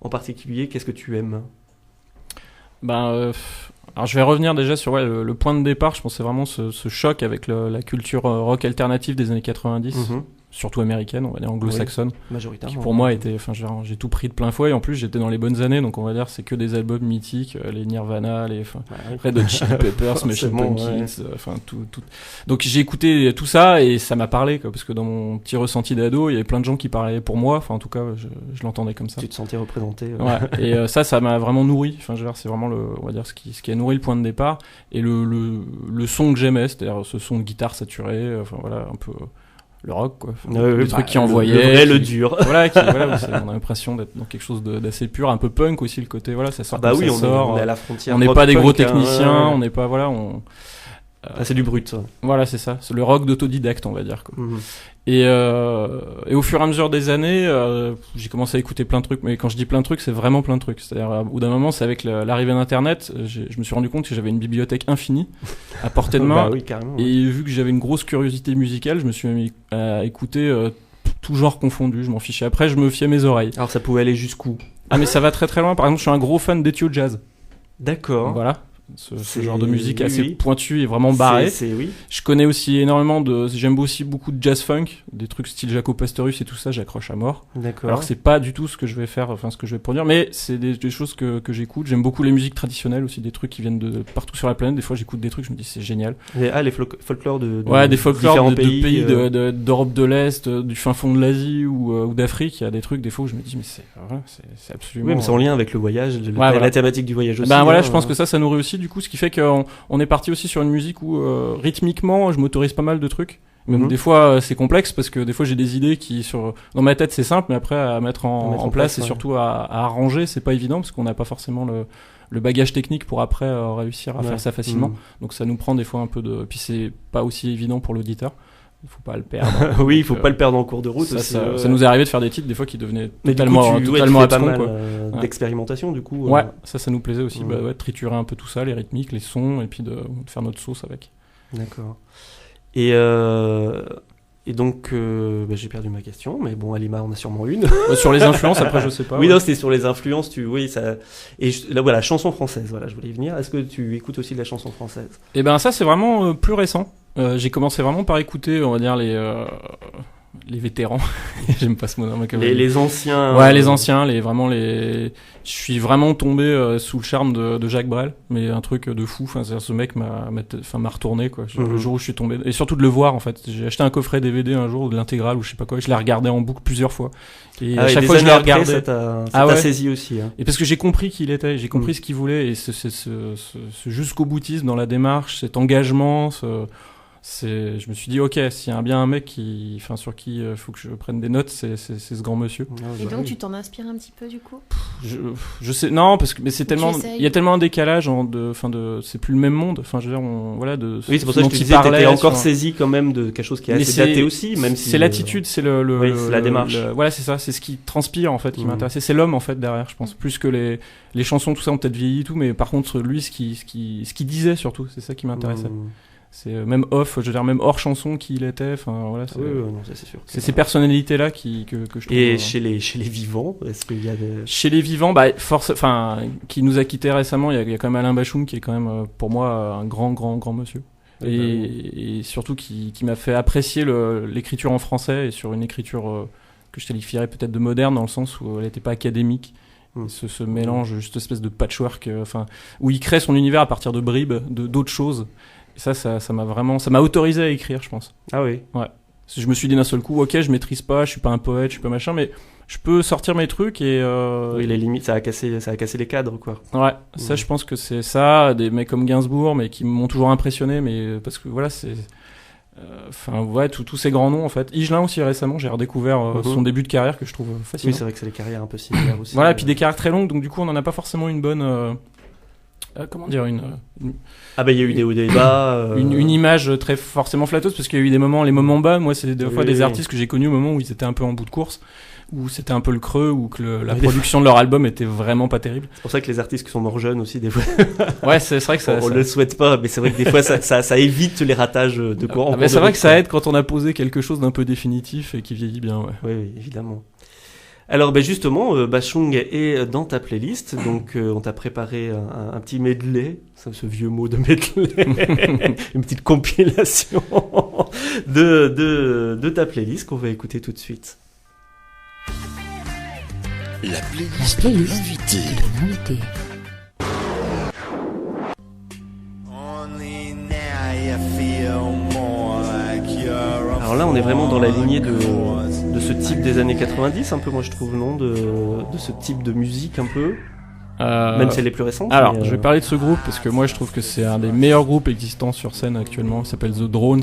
en particulier ? Qu'est-ce que tu aimes ? Alors je vais revenir déjà sur le point de départ. Je pense que c'est vraiment ce choc avec la culture rock alternative des années 90, surtout américaine, on va dire anglo-saxonne, majoritairement. qui pour moi était, j'ai tout pris de plein fouet. Et en plus j'étais dans les bonnes années, donc on va dire c'est que des albums mythiques, les Nirvana, les Red Hot Chili Peppers, Smashing Pumpkins, tout. Donc j'ai écouté tout ça et ça m'a parlé, quoi, parce que dans mon petit ressenti d'ado, il y avait plein de gens qui parlaient pour moi. Enfin en tout cas, je l'entendais comme ça. Tu te sentais représenté. Ouais. Et ça m'a vraiment nourri. Enfin, c'est vraiment on va dire ce qui a nourri le point de départ et le son que j'aimais, c'est-à-dire ce son de guitare saturée, un peu le rock, quoi. Le truc qui envoyait, le vrai, le dur. Voilà, on a l'impression d'être dans quelque chose d'assez pur, un peu punk aussi, le côté, ça sort. Bah oui, on est à la frontière. On n'est pas des gros techniciens, on n'est pas, c'est du brut, ça. Voilà, c'est ça. C'est le rock d'autodidacte, on va dire, quoi. Et au fur et à mesure des années, j'ai commencé à écouter plein de trucs, mais quand je dis plein de trucs, c'est vraiment plein de trucs. C'est-à-dire, au bout d'un moment, c'est avec l'arrivée d'Internet, je me suis rendu compte que j'avais une bibliothèque infinie à portée de main. Bah oui, carrément. Et vu que j'avais une grosse curiosité musicale, je me suis mis à écouter tout genre confondu. Je m'en fichais. Après, je me fiais mes oreilles. Alors, ça pouvait aller jusqu'où ? Ah, mais ça va très très loin. Par exemple, je suis un gros fan d'Ethio Jazz. D'accord. Voilà. Ce genre de musique assez pointu et vraiment barré. Oui. Je connais aussi énormément j'aime aussi beaucoup de jazz funk, des trucs style Jaco Pastorius et tout ça, j'accroche à mort. D'accord. Alors c'est pas du tout ce que je vais faire, ce que je vais produire, mais c'est des choses que j'écoute. J'aime beaucoup les musiques traditionnelles aussi, des trucs qui viennent de partout sur la planète. Des fois j'écoute des trucs, je me dis c'est génial. Les folklores de des folklores différents de pays d'Europe de l'Est, du fin fond de l'Asie ou d'Afrique. Il y a des trucs des fois où je me dis mais c'est absolument. Oui, mais c'est en lien avec le voyage, la thématique du voyage aussi. Je pense que ça nourrit aussi du coup, ce qui fait que on est parti aussi sur une musique où rythmiquement je m'autorise pas mal de trucs. Même des fois c'est complexe parce que des fois j'ai des idées qui dans ma tête c'est simple, mais après à mettre en place et surtout à arranger c'est pas évident parce qu'on n'a pas forcément le bagage technique pour après réussir à faire ça facilement. Donc ça nous prend des fois un peu puis c'est pas aussi évident pour l'auditeur. Il faut pas le perdre. Oui, il faut pas le perdre en cours de route. Ça nous est arrivé de faire des titres des fois qui devenaient totalement abscons, pas mal d'expérimentation du coup. Ouais, ça nous plaisait aussi, de triturer un peu tout ça, les rythmiques, les sons, et puis de faire notre sauce avec. D'accord. Et donc, j'ai perdu ma question, mais bon, Alima en a sûrement une. Sur les influences, après, je sais pas. Oui, non, c'était sur les influences, Et là, voilà, chanson française, voilà, je voulais y venir. Est-ce que tu écoutes aussi de la chanson française ? Eh ben, ça, c'est vraiment plus récent. J'ai commencé vraiment par écouter, on va dire, les vétérans. J'aime pas ce mot. Les anciens. Ouais, les anciens, je suis vraiment tombé sous le charme de Jacques Brel, mais un truc de fou. Enfin, ce mec m'a retourné, quoi. Le jour où je suis tombé, et surtout de le voir, en fait. J'ai acheté un coffret DVD un jour de l'intégrale ou je sais pas quoi. Je l'ai regardé en boucle plusieurs fois. Et à chaque fois je l'ai regardé, ça t'a saisi aussi. Hein. Et parce que j'ai compris qui il était, j'ai compris ce qu'il voulait, et ce jusqu'au boutisme dans la démarche, cet engagement, je me suis dit ok, s'il y a bien un mec sur qui faut que je prenne des notes, c'est ce grand monsieur. Et donc tu t'en inspires un petit peu du coup ? Je sais, non, parce que mais c'est tellement, il y a tellement un décalage c'est plus le même monde. Enfin, je veux dire, oui, c'est pour ça que je te disais, t'étais encore saisi quand même de quelque chose qui est assez daté aussi, même si c'est l'attitude, c'est c'est la démarche. Voilà, c'est ça, c'est ce qui transpire en fait qui m'intéressait. C'est l'homme en fait derrière, je pense, plus que les chansons, tout ça ont peut-être vieilli et tout, mais par contre lui, ce qu'il disait surtout, c'est ça qui m'intéressait. C'est même même hors chanson qui il était. Enfin voilà. C'est sûr. C'est ces personnalités là que je trouve. Et chez les vivants, est-ce qu'il y a chez les vivants, qui nous a quittés récemment, il y a quand même Alain Bachung qui est quand même pour moi un grand monsieur. Et surtout qui m'a fait apprécier l'écriture en français et sur une écriture que je qualifierais peut-être de moderne dans le sens où elle n'était pas académique. Ce mélange, juste espèce de patchwork, où il crée son univers à partir de bribes, d'autres choses. Et ça m'a autorisé à écrire, je pense. Ah oui. Ouais. Je me suis dit d'un seul coup, ok, je maîtrise pas, je suis pas un poète, je suis pas machin, mais je peux sortir mes trucs et Oui, les limites, ça a cassé les cadres, quoi. ouais, ça je pense que c'est ça, des mecs comme Gainsbourg, mais qui m'ont toujours impressionné, mais parce que voilà, c'est enfin ouais, tous ces grands noms en fait. Higelin aussi récemment, j'ai redécouvert son début de carrière que je trouve fascinant. Oui, c'est vrai que c'est des carrières un peu similaires aussi. Voilà, et puis des carrières très longues, donc du coup on en a pas forcément une bonne comment dire, Ah bah il y a eu des hauts et des bas. une image très forcément flatteuse, parce qu'il y a eu des moments, les moments bas, moi c'est des fois Oui, des oui. artistes que j'ai connus au moment où ils étaient un peu en bout de course, où c'était un peu le creux, où que la production de leur album était vraiment pas terrible. C'est pour ça que les artistes qui sont morts jeunes aussi, des fois, Ouais, c'est vrai que ça... on le souhaite pas, mais c'est vrai que des fois ça évite les ratages de courant. Ah, mais c'est vrai que ça aide quand on a posé quelque chose d'un peu définitif et qui vieillit bien, ouais. Oui, évidemment. Alors justement, Bachung est dans ta playlist, donc on t'a préparé un petit medley, ce vieux mot de medley, une petite compilation de ta playlist qu'on va écouter tout de suite. La playlist de l'invité. Alors là, on est vraiment dans la lignée de ce type des années 90, un peu, moi je trouve, non, de ce type de musique un peu, même si elle est plus récente. Alors, mais, je vais parler de ce groupe parce que moi je trouve que c'est un des meilleurs groupes existants sur scène actuellement. Il s'appelle The Drones.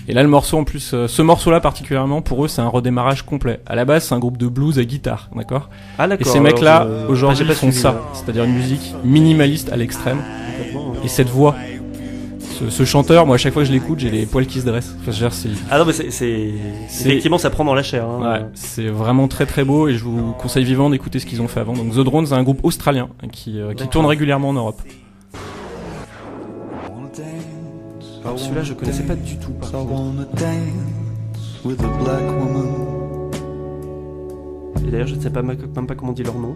Et là, le morceau en plus, ce morceau-là particulièrement, pour eux, c'est un redémarrage complet. À la base, c'est un groupe de blues à guitare, d'accord ? Ah d'accord. Et ces mecs-là, alors, aujourd'hui, j'ai pas ils font suivi, ça. là. C'est-à-dire une musique minimaliste à l'extrême. Complètement, hein. Et cette voix, ce chanteur, moi, à chaque fois que je l'écoute, j'ai les poils qui se dressent. Enfin, je veux dire, c'est... Ah non, mais c'est effectivement, ça prend dans la chair. Hein. Ouais, c'est vraiment très très beau et je vous conseille vivement d'écouter ce qu'ils ont fait avant. Donc The Drones, c'est un groupe australien qui tourne régulièrement en Europe. Alors celui-là, je connaissais pas du tout. Par contre. Et d'ailleurs, je ne sais pas même pas comment on dit leur nom.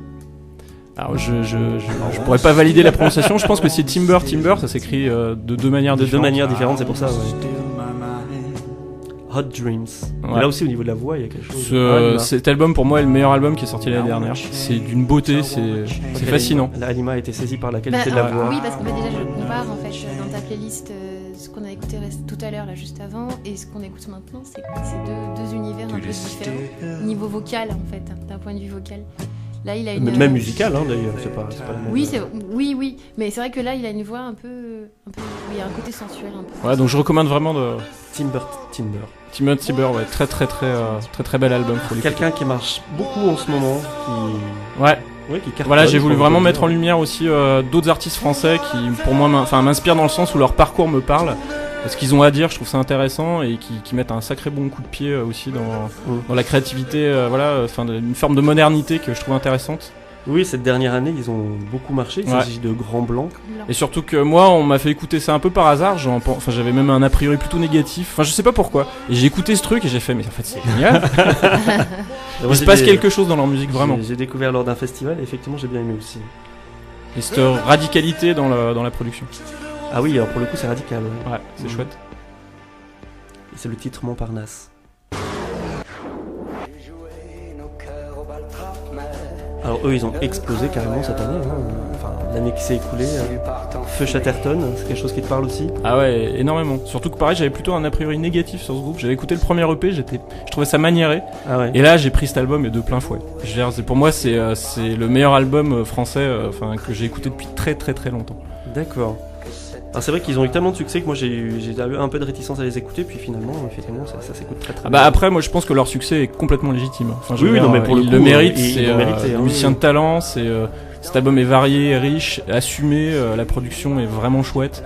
Alors je pourrais pas valider la prononciation. Je pense que c'est Timber. Timber, ça s'écrit de deux manières différentes. De deux manières différentes, c'est pour ça. Ouais. Hot Dreams. Ouais. Mais là aussi, au niveau de la voix, il y a quelque chose. Cet album, pour moi, est le meilleur album qui est sorti l'année dernière. C'est d'une beauté, c'est fascinant. Alima a été saisie par la qualité de la voix. Oui, parce que déjà, je compare en fait dans ta playlist ce qu'on a écouté tout à l'heure, là juste avant, et ce qu'on écoute maintenant, c'est deux univers un peu différents. Niveau vocal, en fait, d'un point de vue vocal. Là, il a une... Même musical, hein, d'ailleurs. C'est pas la même. Oui, mais c'est vrai que là, il a une voix un peu, il y a un côté sensuel un peu. Ouais, donc je recommande vraiment de Timber. Timber, ouais, très bel album. Pour Quelqu'un qui marche beaucoup en ce moment, ouais. Oui, qui cartonne. Voilà, j'ai voulu vraiment mettre en lumière aussi d'autres artistes français qui, pour moi, m'inspirent dans le sens où leur parcours me parle. Ce qu'ils ont à dire, je trouve ça intéressant et qui mettent un sacré bon coup de pied aussi dans la créativité, une forme de modernité que je trouve intéressante. Oui, cette dernière année, ils ont beaucoup marché. Il s'agit de Grand Blanc. Et surtout que moi, on m'a fait écouter ça un peu par hasard. J'avais même un a priori plutôt négatif. Enfin, je sais pas pourquoi. Et j'ai écouté ce truc et j'ai fait, mais en fait, c'est génial. Il se passe quelque chose dans leur musique, vraiment. J'ai découvert lors d'un festival et effectivement, j'ai bien aimé aussi. Et cette radicalité dans la production. Ah oui, alors pour le coup, c'est radical. Ouais, c'est chouette. Et c'est le titre Montparnasse. Alors eux, ils ont explosé carrément cette année. Hein. Enfin, l'année qui s'est écoulée. Feu Chatterton, c'est quelque chose qui te parle aussi ? Ah ouais, énormément. Surtout que pareil, j'avais plutôt un a priori négatif sur ce groupe. J'avais écouté le premier EP, je trouvais ça maniéré. Ah ouais. Et là, j'ai pris cet album et de plein fouet. Pour moi, c'est le meilleur album français que j'ai écouté depuis très très très longtemps. D'accord. Alors c'est vrai qu'ils ont eu tellement de succès que moi j'ai eu un peu de réticence à les écouter, puis finalement ça s'écoute très très bien. Après, moi je pense que leur succès est complètement légitime. Non, mais pour le coup, le mérite, c'est hein, musicien de talent, cet album est varié, riche, assumé, la production est vraiment chouette.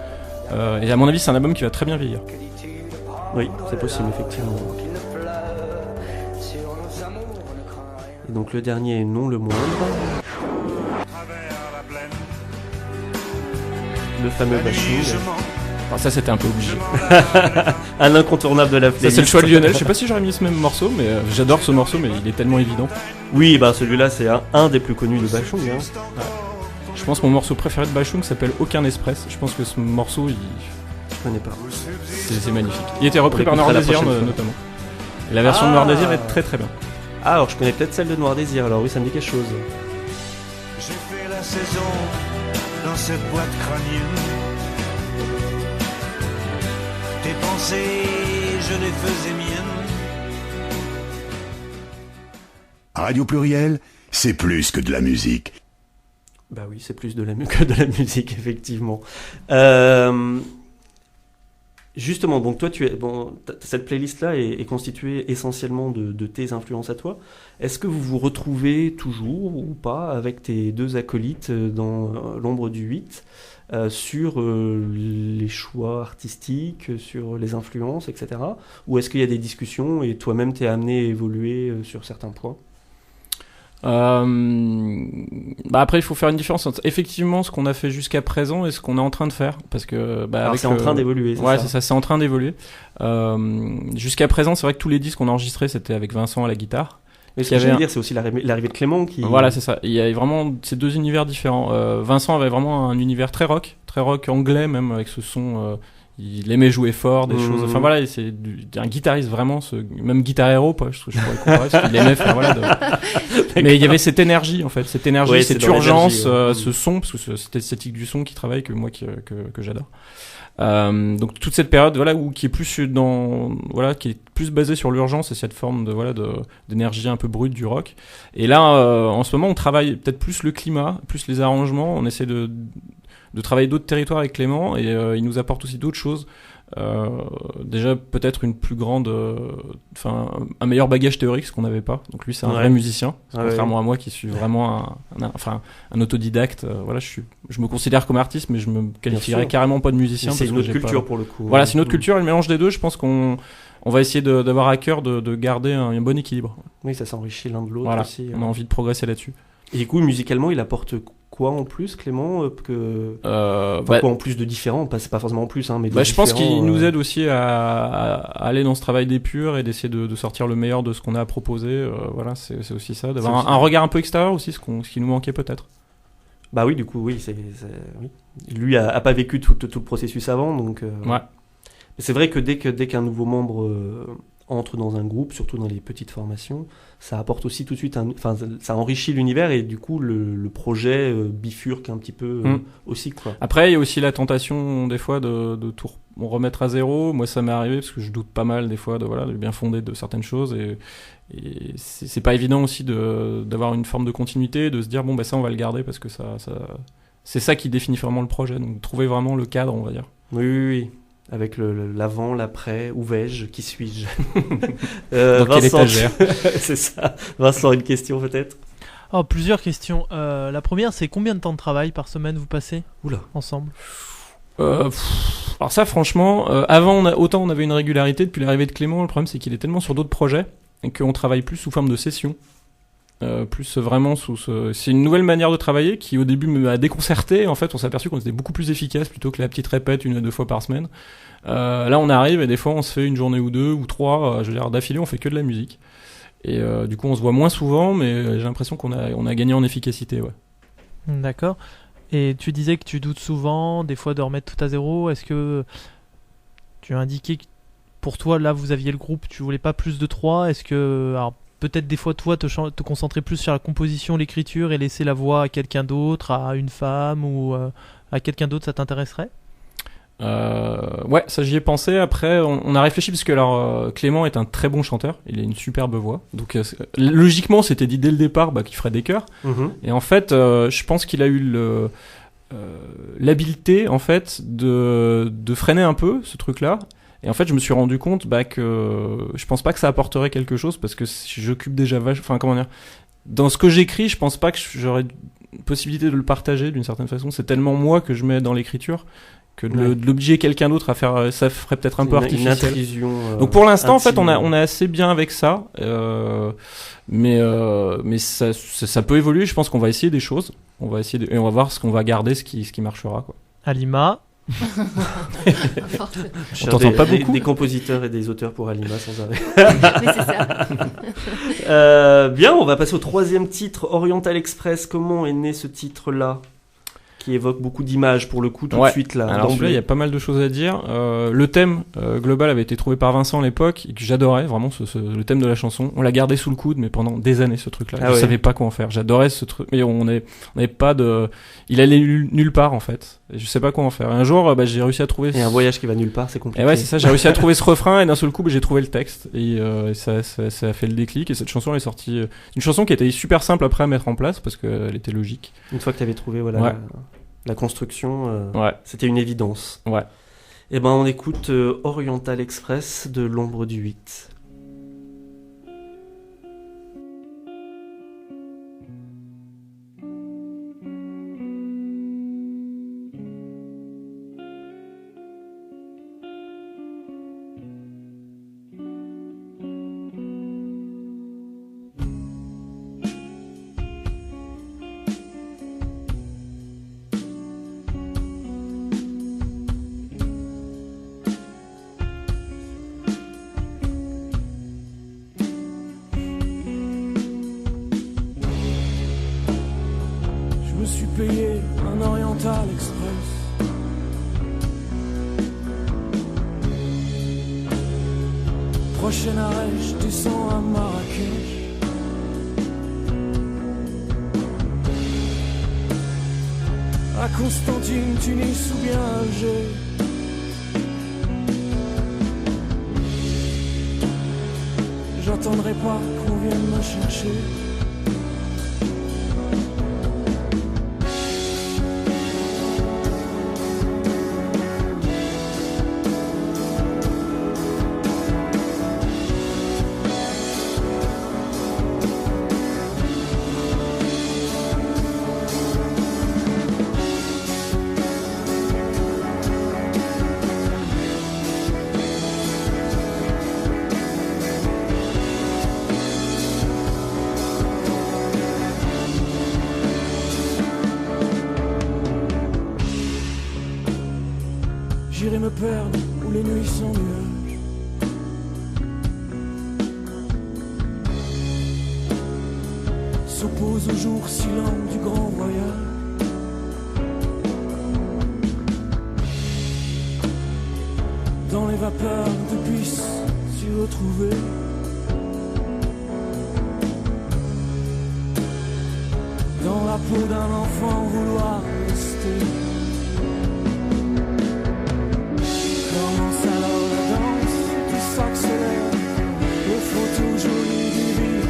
Et à mon avis, c'est un album qui va très bien vieillir. Oui, c'est possible, effectivement. Et donc le dernier, non le moindre. Le fameux Bachung. Alors ça, c'était un peu obligé. Un incontournable de la playlist. Ça, c'est le choix de Lionel. Je sais pas si j'aurais mis ce même morceau, mais j'adore ce morceau, mais il est tellement évident. Oui, celui-là, c'est un des plus connus de Bachung. Hein. Ouais. Je pense que mon morceau préféré de Bachung s'appelle Aucun Espresse. Je pense que ce morceau, je connais pas. C'est magnifique. Il était repris par Noir Désir, notamment. Et la version de Noir Désir est très très bien. Ah, alors je connais peut-être celle de Noir Désir, alors oui, ça me dit quelque chose. J'ai fait la saison dans cette boîte crânienne. Tes pensées, je les faisais miennes. Radio Pluriel, c'est plus que de la musique. Bah oui, c'est plus que de la musique, effectivement. Justement, donc toi, cette playlist-là est constituée essentiellement de tes influences à toi. Est-ce que vous vous retrouvez toujours ou pas avec tes deux acolytes dans l'ombre du 8 sur les choix artistiques, sur les influences, etc. Ou est-ce qu'il y a des discussions et toi-même t'es amené à évoluer sur certains points ? Après il faut faire une différence entre effectivement ce qu'on a fait jusqu'à présent et ce qu'on est en train de faire, parce que c'est en train d'évoluer, c'est ça, c'est en train d'évoluer. Jusqu'à présent, c'est vrai que tous les disques qu'on a enregistrés, c'était avec Vincent à la guitare. Mais ce que je veux dire, c'est aussi l'arrivée de Clément qui... Voilà, c'est ça. Il y a vraiment ces deux univers différents. Vincent avait vraiment un univers très rock anglais, même avec ce son... il aimait jouer fort, des choses... Enfin voilà, c'est un guitariste vraiment, même guitar hero, je pourrais comparer, parce qu'il aimait faire... Mais il y avait cette énergie, en fait, cette urgence, ce son, parce que c'est l'esthétique du son qui travaille, que j'adore. Donc toute cette période qui est plus qui est plus basée sur l'urgence et cette forme d'énergie un peu brute du rock. Et là en ce moment on travaille peut-être plus le climat, plus les arrangements, on essaie de travailler d'autres territoires avec Clément, et il nous apporte aussi d'autres choses. Déjà peut-être une plus grande un meilleur bagage théorique, ce qu'on n'avait pas. Donc lui c'est un vrai musicien, contrairement à moi qui suis vraiment un autodidacte. Je me considère comme artiste, mais je me qualifierais carrément pas de musicien. C'est une autre culture pour le coup. Voilà, c'est une autre culture, et le mélange des deux, je pense qu'on va essayer d'avoir à cœur de garder un bon équilibre. Oui, ça s'enrichit l'un de l'autre aussi. On a envie de progresser là-dessus. Et du coup, musicalement, il apporte quoi en plus, Clément, quoi en plus de différent, c'est pas forcément en plus, mais je pense qu'il nous aide aussi à aller dans ce travail d'épure et d'essayer de sortir le meilleur de ce qu'on a à proposer. C'est aussi ça, d'avoir un regard un peu extérieur aussi, ce qui nous manquait peut-être. Bah oui, du coup, oui, oui. Lui a pas vécu tout le processus avant, donc. Mais c'est vrai que dès qu'un nouveau membre entre dans un groupe, surtout dans les petites formations, ça apporte aussi tout de suite ça enrichit l'univers, et du coup le projet bifurque un petit peu aussi, quoi. Après il y a aussi la tentation des fois de tout remettre à zéro. Moi ça m'est arrivé parce que je doute pas mal des fois de bien fondé de certaines choses, et c'est pas évident aussi d'avoir une forme de continuité, de se dire ça on va le garder parce que ça c'est ça qui définit vraiment le projet, donc trouver vraiment le cadre, on va dire. Oui. Avec l'avant, l'après, où vais-je, qui suis-je? Dans quelle étagère? C'est ça. Vincent, une question peut-être? Plusieurs questions. La première, c'est combien de temps de travail par semaine vous passez ensemble? Alors ça, franchement, avant, autant on avait une régularité. Depuis l'arrivée de Clément, le problème c'est qu'il est tellement sur d'autres projets et qu'on travaille plus sous forme de session. Plus vraiment c'est une nouvelle manière de travailler qui au début m'a déconcerté. En fait on s'est aperçu qu'on était beaucoup plus efficace plutôt que la petite répète 1 à 2 fois par semaine. Là on arrive et des fois on se fait une journée ou 2 ou 3 d'affilée, on fait que de la musique, et du coup on se voit moins souvent, mais j'ai l'impression qu'on a gagné en efficacité. D'accord. Et tu disais que tu doutes souvent des fois de remettre tout à zéro. Est-ce que tu as indiqué que pour toi là vous aviez le groupe, tu voulais pas plus de 3? Est-ce que peut-être des fois toi te concentrer plus sur la composition, l'écriture, et laisser la voix à quelqu'un d'autre, à une femme ou à quelqu'un d'autre, ça t'intéresserait? Ça j'y ai pensé. Après on a réfléchi parce que Clément est un très bon chanteur, il a une superbe voix, donc logiquement c'était dit dès le départ qu'il ferait des chœurs. Et en fait je pense qu'il a eu l'habileté en fait de freiner un peu ce truc là. Et en fait, je me suis rendu compte que je pense pas que ça apporterait quelque chose, parce que j'occupe déjà dans ce que j'écris, je pense pas que j'aurais possibilité de le partager d'une certaine façon. C'est tellement moi que je mets dans l'écriture que de l'obliger quelqu'un d'autre à faire, ça ferait peut-être un peu artificiel. Une intrusion, donc pour l'instant, en fait, on est assez bien avec ça, mais ça peut évoluer. Je pense qu'on va essayer des choses. On va essayer et on va voir ce qu'on va garder, ce qui marchera, quoi. Alima. On t'entend pas beaucoup. Des compositeurs et des auteurs pour Alima sans arrêt. Mais c'est ça. Bien, on va passer au 3e titre, Oriental Express. Comment est né ce titre-là? qui évoque beaucoup d'images pour le coup tout de Ouais. suite là. Alors celui-là, il y a pas mal de choses à dire. Le thème global avait été trouvé par Vincent à l'époque et que j'adorais vraiment le thème de la chanson. On l'a gardé sous le coude, mais pendant des années ce truc-là. Ah Je ouais. savais pas quoi en faire. J'adorais ce truc, mais on n'avait pas de. Il allait nulle part en fait. Et je sais pas quoi en faire. Et un jour, j'ai réussi à trouver. Et un voyage qui va nulle part, c'est compliqué. Et ouais, c'est ça. J'ai réussi à trouver ce refrain et d'un seul coup, j'ai trouvé le texte et ça a fait le déclic. Et cette chanson elle est sortie. Une chanson qui était super simple après à mettre en place parce qu'elle était logique. Une fois que tu avais trouvé voilà Ouais. la construction, Ouais. c'était une évidence. Ouais. Et ben on écoute Oriental Express de l'ombre du 8. Je me suis payé un Oriental Express. Prochain arrêt, je descends à Marrakech. À Constantine, Tunis ou bien Alger. J'attendrai pas qu'on vienne me chercher. J'irai me perdre où les nuits sont nuages. S'oppose au jour si lent du grand voyage. Dans les vapeurs de puisse s'y retrouver. Dans la peau d'un enfant vouloir rester. Commence alors la danse, tout s'accélère. Le photo joli du vie,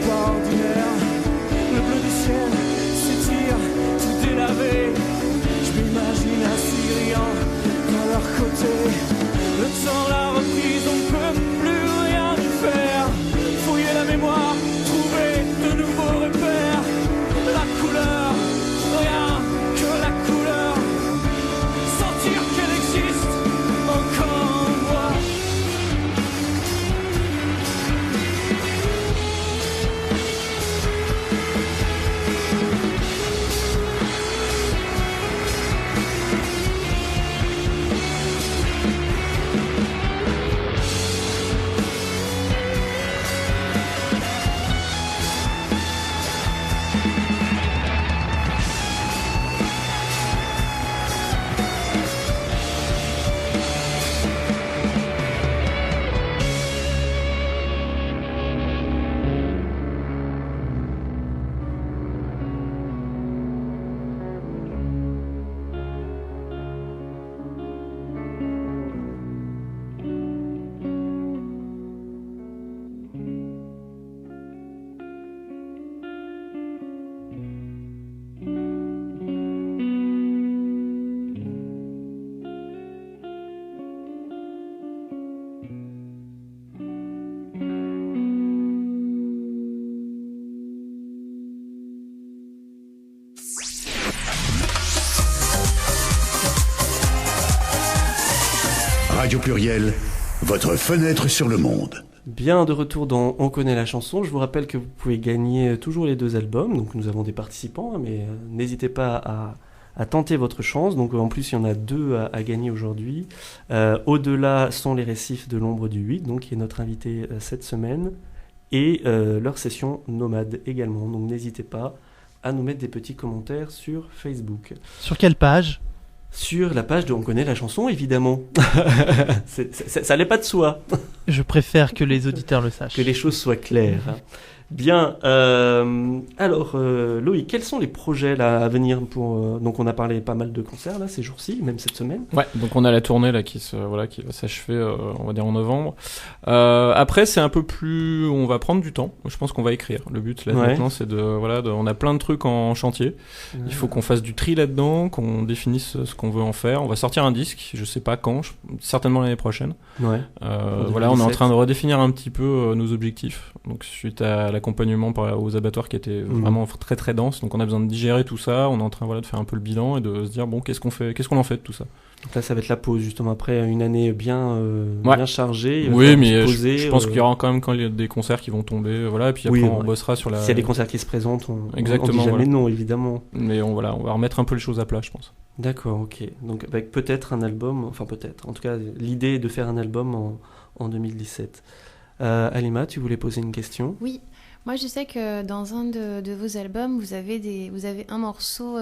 pas ordinaire. Le bleu du ciel s'étire, tout délavé. Je m'imagine assis riant à leur côté. Le temps, la reprise, on peut plus rien y faire. Fouiller la mémoire, trouver de nouveaux repères. La couleur, rien que la couleur. Sentir qu'elle existe encore en moi. Radio Pluriel, votre fenêtre sur le monde. Bien de retour dans On connaît la chanson. Je vous rappelle que vous pouvez gagner toujours les 2 albums. Donc nous avons des participants, hein, mais n'hésitez pas à tenter votre chance. Donc en plus il y en a 2 à gagner aujourd'hui. Au-delà sont les récifs de l'ombre du 8, donc qui est notre invité cette semaine, et leur session nomade également. Donc n'hésitez pas. à nous mettre des petits commentaires sur Facebook. Sur quelle page ? Sur la page de On connaît la chanson, évidemment. Ça n'allait pas de soi. Je préfère que les auditeurs le sachent. Que les choses soient claires. Bien. Alors, Loïc, quels sont les projets là, à venir pour donc on a parlé pas mal de concerts là, ces jours-ci, même cette semaine. Ouais, donc on a la tournée là qui va s'achever, on va dire en novembre. Après, c'est un peu plus, on va prendre du temps. Je pense qu'on va écrire. Le but là maintenant, c'est on a plein de trucs en chantier. Il faut qu'on fasse du tri là-dedans, qu'on définisse ce qu'on veut en faire. On va sortir un disque. Je sais pas quand, certainement l'année prochaine. Ouais. Voilà, on est en train de redéfinir un petit peu nos objectifs. Donc suite à l'accompagnement aux abattoirs qui était vraiment très très dense, donc on a besoin de digérer tout ça. On est en train de faire un peu le bilan et de se dire bon, qu'est-ce qu'on en fait de tout ça. Donc là ça va être la pause justement après une année bien chargée. Oui, mais je pense qu'il y aura quand même des concerts qui vont tomber, voilà, et puis après on bossera sur la. S'il y a des concerts qui se présentent, on exactement, dit jamais non évidemment. Mais on va remettre un peu les choses à plat, je pense. D'accord, ok. Donc avec peut-être un album, enfin peut-être. En tout cas, l'idée est de faire un album en 2017. Halima, tu voulais poser une question ? Oui. Moi, je sais que dans un de vos albums, vous avez un morceau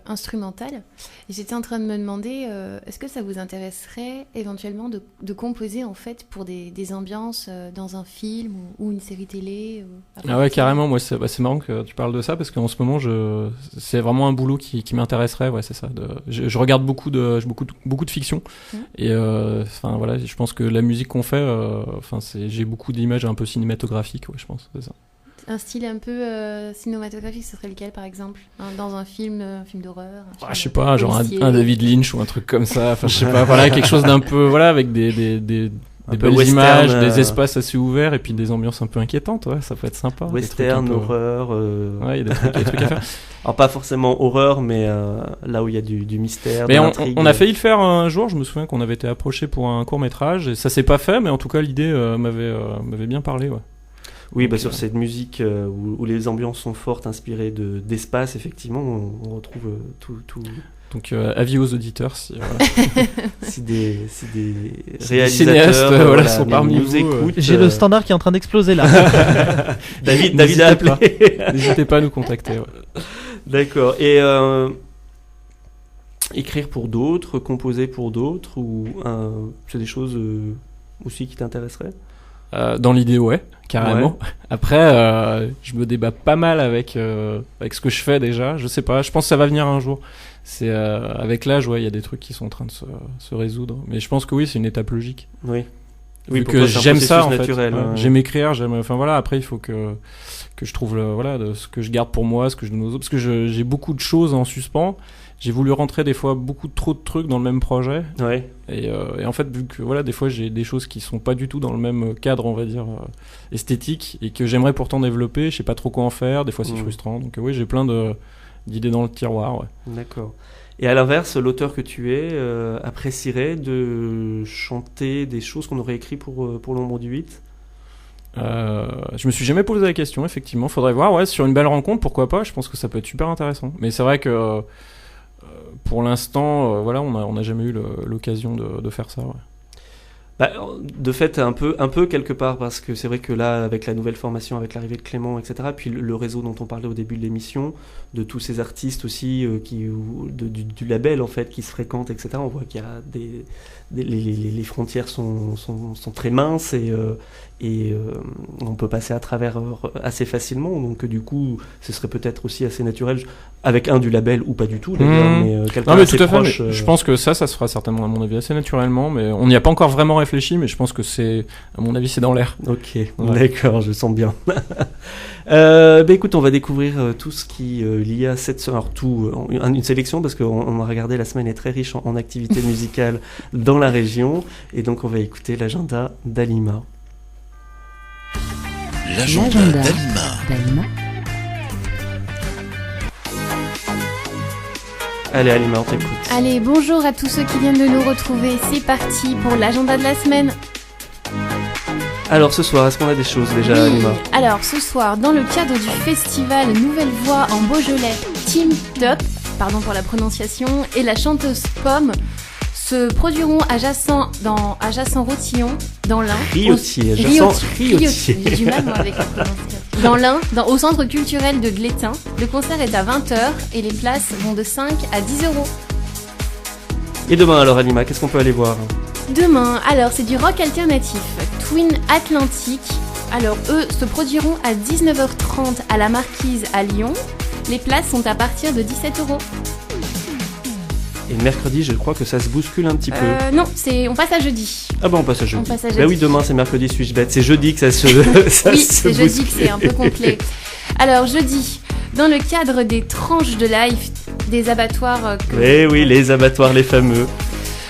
instrumental. Et j'étais en train de me demander, est-ce que ça vous intéresserait éventuellement de composer en fait pour des ambiances dans un film ou une série télé Ah ouais, carrément. Moi, c'est marrant que tu parles de ça parce qu'en ce moment, c'est vraiment un boulot qui m'intéresserait. Ouais, c'est ça. Je regarde beaucoup de fiction. Et enfin voilà, je pense que la musique qu'on fait, j'ai beaucoup d'images un peu cinématographiques. Ouais, je pense. C'est ça. Un style un peu cinématographique, ce serait lequel par exemple dans un film d'horreur je sais pas, genre un David Lynch ou un truc comme ça. Enfin, je sais pas, voilà, quelque chose d'un peu, voilà, avec des belles western, images, des espaces assez ouverts et puis des ambiances un peu inquiétantes. Ouais, ça peut être sympa. Western, horreur. Ouais, il y a des trucs à faire. Alors pas forcément horreur, mais là où il y a du mystère. Mais on a failli le faire un jour. Je me souviens qu'on avait été approché pour un court métrage et ça s'est pas fait, mais en tout cas l'idée m'avait bien parlé. Ouais. Oui, sur cette musique où les ambiances sont fortes, inspirées d'espace, effectivement, on retrouve tout. Donc avis aux auditeurs si des réalisateurs sont parmi nous écoutent. J'ai le standard qui est en train d'exploser là. David a appelé. N'hésitez pas à nous contacter. Ouais. D'accord. Et écrire pour d'autres, composer pour d'autres, ou c'est des choses aussi qui t'intéresseraient? Dans l'idée, ouais, carrément. Ouais. Après, je me débat pas mal avec ce que je fais déjà. Je sais pas, je pense que ça va venir un jour. C'est avec l'âge, ouais, il y a des trucs qui sont en train de se résoudre. Mais je pense que oui, c'est une étape logique. Oui. Vu que j'aime ça, en naturel, fait. Ouais. J'aime écrire, enfin voilà. Après, il faut que je trouve ce que je garde pour moi, ce que je donne aux autres, parce que j'ai beaucoup de choses en suspens. J'ai voulu rentrer des fois beaucoup trop de trucs dans le même projet. Ouais. Et en fait, vu que voilà, des fois j'ai des choses qui sont pas du tout dans le même cadre, on va dire, esthétique, et que j'aimerais pourtant développer, je sais pas trop quoi en faire, des fois c'est frustrant. Donc oui, j'ai plein d'idées dans le tiroir. Ouais. D'accord. Et à l'inverse, l'auteur que tu es apprécierait de chanter des choses qu'on aurait écrites pour l'ombre du 8 ? Je me suis jamais posé la question, effectivement. Faudrait voir, ouais, sur une belle rencontre, pourquoi pas. Je pense que ça peut être super intéressant. Mais c'est vrai que pour l'instant, voilà, on n'a jamais eu l'occasion de faire ça. Ouais. Bah, de fait, un peu quelque part, parce que c'est vrai que là, avec la nouvelle formation, avec l'arrivée de Clément, etc., puis le réseau dont on parlait au début de l'émission, de tous ces artistes aussi, du label en fait, qui se fréquentent, etc., on voit qu'il y a les frontières sont très minces et on peut passer à travers assez facilement, donc du coup, ce serait peut-être aussi assez naturel, avec du label ou pas du tout, d'ailleurs, mais quelqu'un assez tout à proche. Fait, je pense que ça se fera certainement, à mon avis, assez naturellement, mais on n'y a pas encore vraiment réfléchi, mais je pense que à mon avis, c'est dans l'air. Ok, d'accord, je sens bien. Écoute, on va découvrir tout ce qu'il y a cette semaine. Alors une sélection, parce qu'on a regardé, la semaine est très riche en activités musicales dans la région, et donc on va écouter l'agenda d'Halima. L'agenda d'Halima. Allez Halima, on t'écoute. Allez, bonjour à tous ceux qui viennent de nous retrouver. C'est parti pour l'agenda de la semaine. Alors ce soir, est-ce qu'on a des choses déjà, oui. Halima ? Alors ce soir, dans le cadre du festival Nouvelle Voix en Beaujolais, Team Top, pardon pour la prononciation, et la chanteuse Pomme se produiront à Jassan-Rotillon, dans l'Ain. Riotier. Riotier. J'ai du mal moi avec la prononciation. dans l'Ain, au centre culturel de Glétin. Le concert est à 20h et les places vont de 5 à 10 euros. Et demain alors, Alima, qu'est-ce qu'on peut aller voir? Demain, alors c'est du rock alternatif. Twin Atlantic. Alors eux se produiront à 19h30 à la Marquise à Lyon. Les places sont à partir de 17 euros. Et le mercredi, je crois que ça se bouscule un petit peu. Non, on passe à jeudi. Ah bah on passe à jeudi. On passe à jeudi. Bah oui, demain c'est mercredi, suis-je bête. C'est jeudi que ça se ça oui, se c'est jeudi bouscule. que c'est un peu complet. Alors jeudi, dans le cadre des tranches de live des abattoirs... Oui, les abattoirs, les fameux.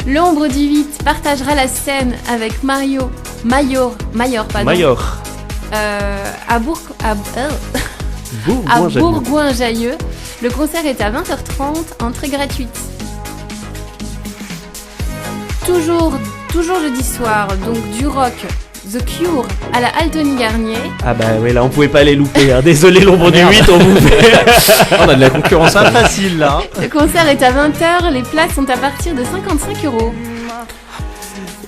L'ombre du 8 partagera la scène avec Mayor, à Bourgoin-Jallieu. Le concert est à 20h30, entrée gratuite. Toujours jeudi soir, donc du rock, The Cure à la Altony Garnier. Ah bah oui, là on pouvait pas les louper, hein. Désolé, l'ombre du 8, on vous fait... On a de la concurrence C'est facile là. Le concert est à 20h, les places sont à partir de 55 euros.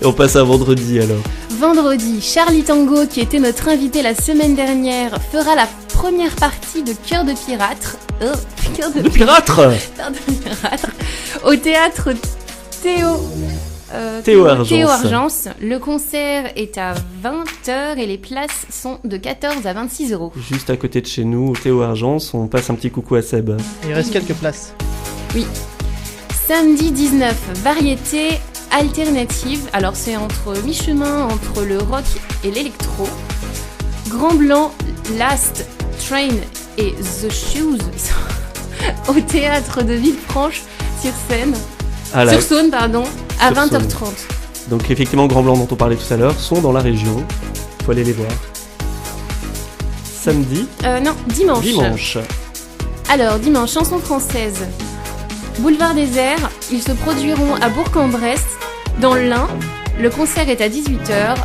Et on passe à vendredi alors. Vendredi, Charlie Tango, qui était notre invité la semaine dernière, fera la première partie de Cœur de Pirate. Le pirâtre Au théâtre Théo Argence. Le concert est à 20h et les places sont de 14 à 26 euros. Juste à côté de chez nous, au Théo Argence, on passe un petit coucou à Seb. Il reste quelques places. Oui. Samedi 19, variété alternative. Alors c'est mi-chemin entre le rock et l'électro. Grand Blanc, Last Train et The Shoes au théâtre de Villefranche-sur-Saône. Ah là, Sur-Saône, pardon, à Sur 20h30. donc effectivement, Grand Blanc dont on parlait tout à l'heure sont dans la région. Faut aller les voir. Samedi, Non, dimanche. dimanche. Alors, dimanche, chanson française. Boulevard des Airs, ils se produiront à Bourg-en-Bresse, dans l'Ain. Le concert est à 18h.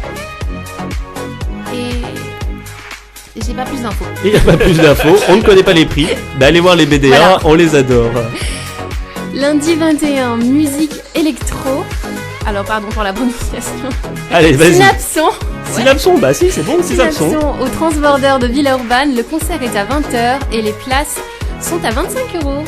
Et j'ai pas plus d'infos. Et il n'y a pas plus d'infos, on ne connaît pas les prix. Bah, allez voir les BDA, Voilà. on les adore. Lundi 21, musique électro. Alors, pardon pour la prononciation. Allez, vas-y. Synapson. Synapson, bah si, c'est bon, Synapson. Synapson au Transborder de Villeurbanne. Le concert est à 20h et les places sont à 25 euros.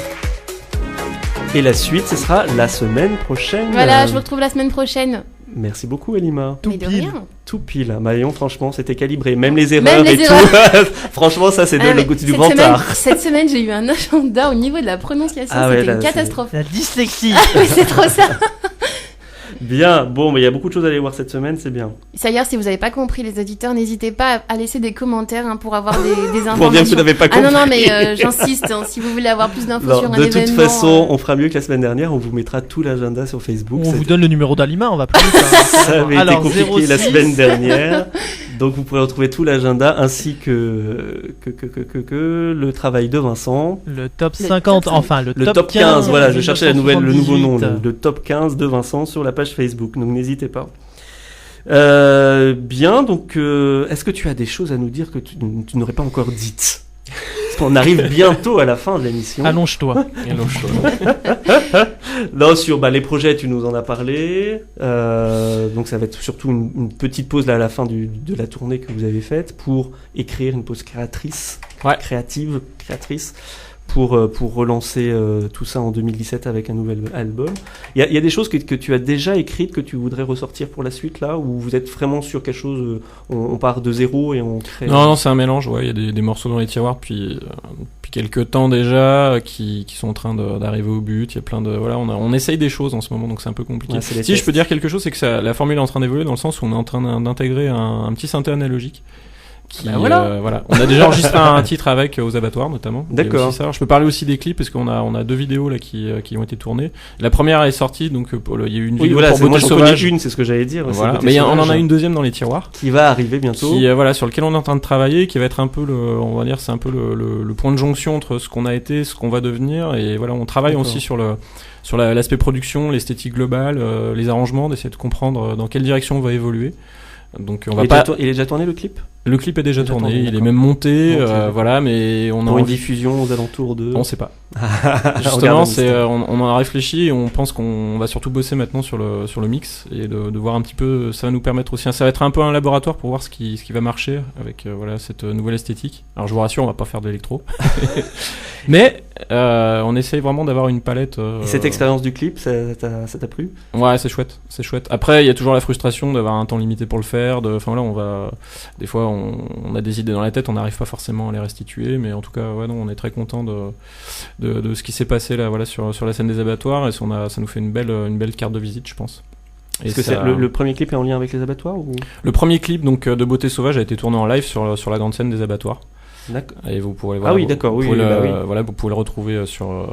Et la suite, ce sera la semaine prochaine. Voilà, je vous retrouve la semaine prochaine. Merci beaucoup, Alima. Mais de rien. Tout pile. Bah, Lyon, franchement, c'était calibré. Même les erreurs les et erreurs. tout. Franchement, ça, c'est Ah, mais du grand art. cette semaine, j'ai eu un agenda au niveau de la prononciation. Ah ouais, c'était là, une catastrophe. La dyslexie. Oui, c'est trop ça. Bien. Bon, mais il y a beaucoup de choses à aller voir cette semaine, c'est bien. D'ailleurs, si vous n'avez pas compris, les auditeurs, n'hésitez pas à laisser des commentaires pour avoir des informations. Pour dire que vous n'avez pas compris. Ah non, mais j'insiste, si vous voulez avoir plus d'infos Non, sur un de événement. toute façon, on fera mieux que la semaine dernière. On vous mettra tout l'agenda sur Facebook. On vous donne le numéro d'Alima, on va plus vite. Ça avait été compliqué 06. la semaine dernière. Donc vous pourrez retrouver tout l'agenda ainsi que le travail de Vincent. Le top Le 50, top enfin le Top 15, voilà, je cherchais le nouveau nom, 1978. le top 15 de Vincent sur la page Facebook, donc n'hésitez pas. Bien, donc est-ce que tu as des choses à nous dire que tu n'aurais pas encore dites? Parce qu'on arrive bientôt à la fin de l'émission. Allonge-toi. Non, sur les projets, tu nous en as parlé. Donc ça va être surtout une petite pause là à la fin de la tournée que vous avez faite pour écrire une pause créatrice, créatrice, pour relancer tout ça en 2017 avec un nouvel album. Il y a des choses que tu as déjà écrites que tu voudrais ressortir pour la suite là, ou vous êtes vraiment sur quelque chose, on part de zéro et on crée... Non, c'est un mélange, ouais, il y a des morceaux dans les tiroirs depuis quelques temps déjà qui sont en train d'arriver au but, il y a plein de... Voilà, on essaye des choses en ce moment, donc c'est un peu compliqué. Ouais, c'est les si tests. je peux dire quelque chose, c'est que la formule est en train d'évoluer dans le sens où on est en train d'intégrer un petit synthé analogique. Voilà. On a déjà enregistré un titre avec aux abattoirs notamment. D'accord. Il y a aussi ça. Je peux parler aussi des clips parce qu'on a 2 vidéos là qui ont été tournées. La première est sortie donc il y a eu une Oui, vidéo voilà, pour moi Beauté j'en connais Sauvage. une, c'est ce que j'allais dire. Voilà. c'est Beauté Mais on en Sauvage, a une deuxième dans les tiroirs qui va arriver bientôt. sur lequel on est en train de travailler, qui va être un peu on va dire c'est un peu le point de jonction entre ce qu'on a été, ce qu'on va devenir, et voilà, on travaille D'accord. aussi sur l'aspect production, l'esthétique globale, les arrangements, d'essayer de comprendre dans quelle direction on va évoluer. Donc on va il est déjà tourné le clip? Le clip est déjà tourné, tourné, il est d'accord. même monté, Ok. voilà, mais on a Pour une envie- diffusion aux alentours de... on sait pas. Regarde Justement, le c'est, mystère. on en a réfléchi et on pense qu'on va surtout bosser maintenant sur le mix et de voir un petit peu, ça va nous permettre aussi, ça va être un peu un laboratoire pour voir ce qui va marcher avec voilà cette nouvelle esthétique. Alors je vous rassure, on va pas faire de l'électro, mais on essaye vraiment d'avoir une palette. Et cette expérience du clip, ça t'a plu? Ouais, c'est chouette, c'est chouette. Après, il y a toujours la frustration d'avoir un temps limité pour le faire. Enfin voilà, des fois, on a des idées dans la tête, on n'arrive pas forcément à les restituer, mais en tout cas, ouais, non, on est très content de ce qui s'est passé là, voilà, sur la scène des abattoirs, et ça nous fait une belle carte de visite, je pense. Et Est-ce que ça- le premier clip est en lien avec les abattoirs ou... le premier clip donc de Beauté Sauvage a été tourné en live sur la grande scène des abattoirs. D'accord. Et vous pourrez Ah oui, d'accord, oui, pouvez bah oui. voilà, vous pouvez le retrouver sur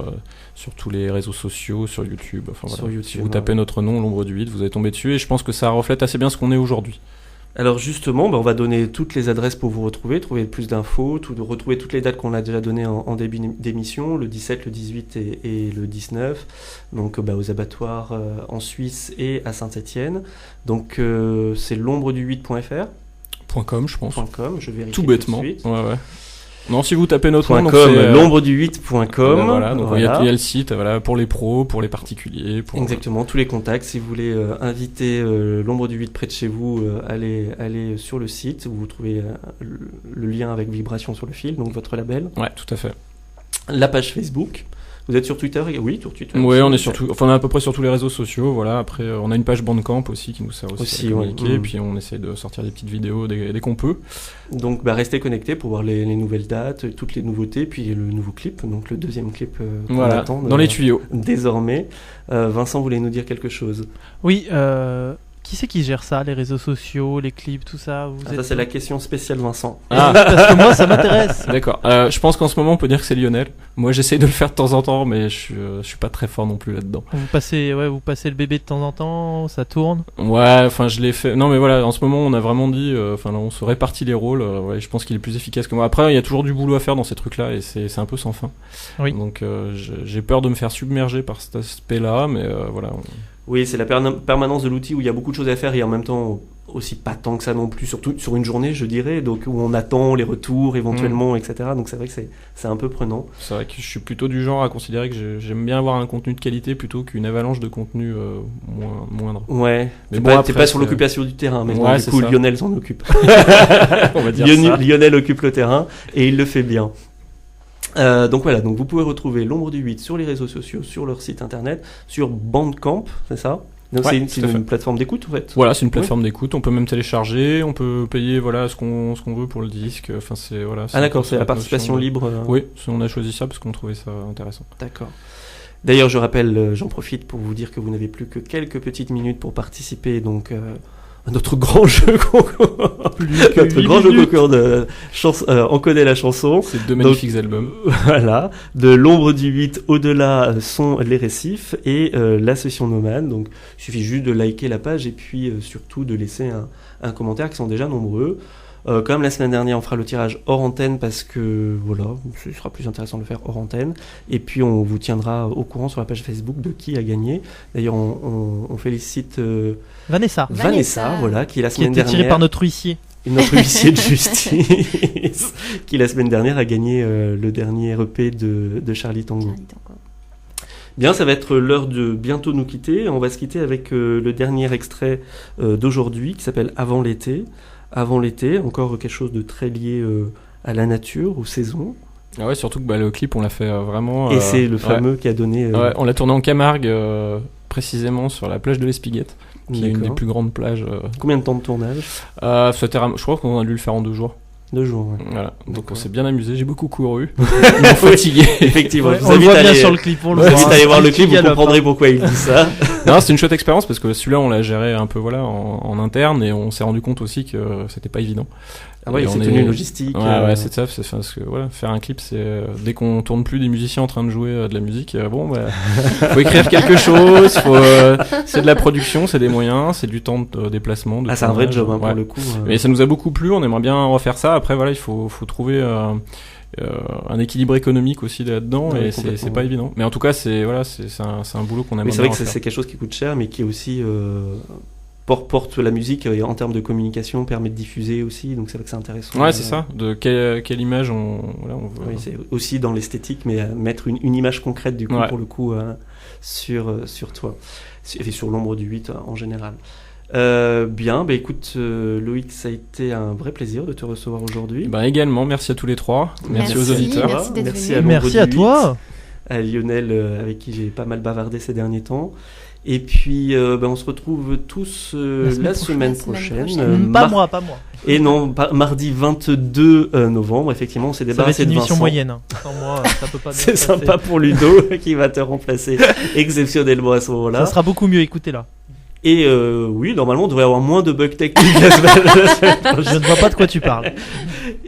tous les réseaux sociaux, sur YouTube. Enfin, Sur voilà. YouTube, Si vous ouais. tapez notre nom, l'ombre du 8, vous allez tomber dessus, et je pense que ça reflète assez bien ce qu'on est aujourd'hui. Alors justement, on va donner toutes les adresses pour vous retrouver, trouver plus d'infos, retrouver toutes les dates qu'on a déjà données en début d'émission, le 17, le 18 et le 19, donc aux abattoirs en Suisse et à Saint-Étienne. Donc c'est l'ombredu8.fr, .com, je pense. .com, je vérifie Tout bêtement. de suite. Ouais. Non, si vous tapez notre nom, donc .com, c'est l'ombredu8.com. voilà, donc il y a voilà. le site, voilà, pour les pros, pour les particuliers, pour Exactement, tous les contacts. Si vous voulez inviter l'ombre du 8 près de chez vous, allez sur le site où vous trouvez le lien avec Vibration sur le fil, donc votre label. Ouais, tout à fait. La page Facebook. Vous êtes sur Twitter? Oui, sur Twitter. Ouais, on est on est à peu près sur tous les réseaux sociaux, voilà. Après, on a une page Bandcamp aussi qui nous sert aussi à communiquer, ouais. et puis on essaie de sortir des petites vidéos dès qu'on peut. Donc restez connectés pour voir les nouvelles dates, toutes les nouveautés, puis le nouveau clip, donc le deuxième clip qu'on Voilà, attend. dans les tuyaux. Désormais. Vincent voulait nous dire quelque chose. Oui, qui c'est qui gère ça, les réseaux sociaux, les clips, tout ça? Ça c'est la question spéciale Vincent. Ah, Parce que moi, ça m'intéresse. d'accord. Je pense qu'en ce moment, on peut dire que c'est Lionel. Moi, j'essaye de le faire de temps en temps, mais je suis pas très fort non plus là-dedans. Vous passez le bébé de temps en temps, ça tourne. Ouais, enfin, je l'ai fait. Non, mais voilà, en ce moment, on a vraiment dit, enfin, là, on se répartit les rôles. Ouais, je pense qu'il est plus efficace que moi. Après, il y a toujours du boulot à faire dans ces trucs-là, et c'est un peu sans fin. Oui. Donc, j'ai peur de me faire submerger par cet aspect-là, mais voilà. Oui, c'est la permanence de l'outil où il y a beaucoup de choses à faire et en même temps aussi pas tant que ça non plus, surtout sur une journée, je dirais, donc où on attend les retours éventuellement, etc. Donc c'est vrai que c'est un peu prenant. C'est vrai que je suis plutôt du genre à considérer que j'aime bien avoir un contenu de qualité plutôt qu'une avalanche de contenu moindre. Ouais, Mais t'es bon, pas, après, t'es pas sur c'est- l'occupation du terrain, mais Ouais, du c'est coup ça. Lionel s'en occupe. On va dire ça. Lionel occupe le terrain et il le fait bien. Donc voilà, donc vous pouvez retrouver l'ombre du 8 sur les réseaux sociaux, sur leur site internet, sur Bandcamp, c'est ça? Donc Ouais, c'est tout à fait. une plateforme d'écoute en fait. Voilà, c'est une plateforme d'écoute. On peut même télécharger, on peut payer voilà ce qu'on veut pour le disque. Enfin c'est voilà. Ah d'accord, c'est la cette participation notion de- libre. Oui, on a choisi ça parce qu'on trouvait ça intéressant. D'accord. D'ailleurs, je rappelle, j'en profite pour vous dire que vous n'avez plus que quelques petites minutes pour participer donc à notre grand jeu concours. Notre grand jeu concours de On connaît la chanson. C'est deux magnifiques albums. Voilà, de l'ombre du 8 au-delà sont les récifs et la session nomade. Donc il suffit juste de liker la page et puis surtout de laisser un commentaire qui sont déjà nombreux. Comme la semaine dernière, on fera le tirage hors antenne parce que voilà, ce sera plus intéressant de le faire hors antenne. Et puis on vous tiendra au courant sur la page Facebook de qui a gagné. D'ailleurs, on félicite Vanessa, Vanessa, voilà, qui la qui semaine était dernière, tirée par notre huissier. notre huissier de justice, qui la semaine dernière a gagné le dernier EP de Charlie Tango. Bien, ça va être l'heure de bientôt nous quitter. On va se quitter avec le dernier extrait d'aujourd'hui qui s'appelle Avant l'été. Avant l'été, encore quelque chose de très lié à la nature, aux saisons. Ah ouais, surtout que le clip on l'a fait vraiment. Et c'est le ouais. fameux qui a donné... Ouais, on l'a tourné en Camargue, précisément sur la plage de l'Espiguette, qui est une des d'accord. plus grandes plages. Combien de temps de tournage? Je crois qu'on a dû le faire en 2 jours. 2 jours, ouais. Voilà, donc D'accord. on s'est bien amusé, j'ai beaucoup couru. Ils m'ont fatigué. Effectivement, Ouais, je vous on le invite voit à bien aller- sur le clip, on le je vous voit. invite à aller voir le clip, vous Galope, comprendrez pourquoi il dit ça. Non, c'était une chouette expérience parce que celui-là on l'a géré un peu voilà en interne et on s'est rendu compte aussi que c'était pas évident. Ah ouais, Et c'est on une est- logistique. Ouais, c'est ça. Parce que voilà, faire un clip, c'est dès qu'on tourne plus des musiciens en train de jouer de la musique, faut écrire quelque chose. C'est de la production, c'est des moyens, c'est du temps de déplacement. De Ah, c'est un vrai tournage, job hein, pour ouais. le coup. Et ça nous a beaucoup plu. On aimerait bien refaire ça. Après, voilà, il faut trouver un équilibre économique aussi là-dedans Ouais, et c'est complètement. pas évident. Mais en tout cas, c'est un boulot qu'on aimerait Mais c'est bien vrai que refaire. c'est quelque chose qui coûte cher, mais qui est aussi porte la musique et en termes de communication permet de diffuser aussi, donc c'est vrai que c'est intéressant. Ouais, c'est ça. De quelle image on veut. Oui, c'est aussi dans l'esthétique, mais mettre une image concrète du coup Ouais. pour le coup sur toi et sur l'ombre du 8 en général. Bien, écoute Loïc, ça a été un vrai plaisir de te recevoir aujourd'hui. Également, merci à tous les trois. Merci aux auditeurs. Merci d'être Merci venu. à l'ombre Merci du à 8, toi. à Lionel avec qui j'ai pas mal bavardé ces derniers temps. Et puis on se retrouve tous la semaine prochaine. prochaine. Pas moi. Et non, mardi 22 novembre, effectivement, on s'est Ça va être débarrassé une de émission Vincent. moyenne. Hein. Sans moi, ça peut pas. C'est bien se passer. sympa pour Ludo qui va te remplacer exceptionnellement à ce moment-là. Ça sera beaucoup mieux. Écoutez là. Et oui, normalement, on devrait avoir moins de bugs techniques la semaine prochaine. Je ne vois pas de quoi tu parles.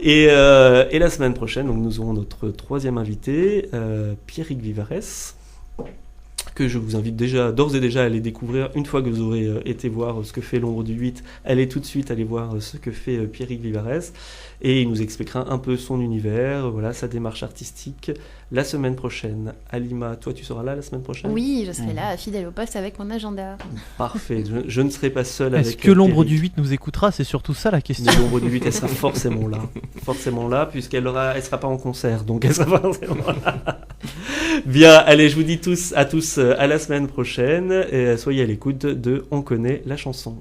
Et la semaine prochaine, donc, nous aurons notre troisième invité, Pierrick Vivares, que je vous invite d'ores et déjà à aller découvrir. Une fois que vous aurez été voir ce que fait l'ombre du 8, allez tout de suite aller voir ce que fait Pierrick Vivares. Et il nous expliquera un peu son univers, voilà, sa démarche artistique. La semaine prochaine, Alima, toi tu seras là la semaine prochaine ? Oui, je serai là, fidèle au poste avec mon agenda. Parfait, je ne serai pas seul avec Est-ce que l'ombre Pierrick. du 8 nous écoutera? C'est surtout ça la question. Mais l'ombre du 8, elle sera forcément là, puisqu'elle sera pas en concert, donc elle sera forcément là. Bien, allez, je vous dis à tous à la semaine prochaine, et soyez à l'écoute de On connaît la chanson.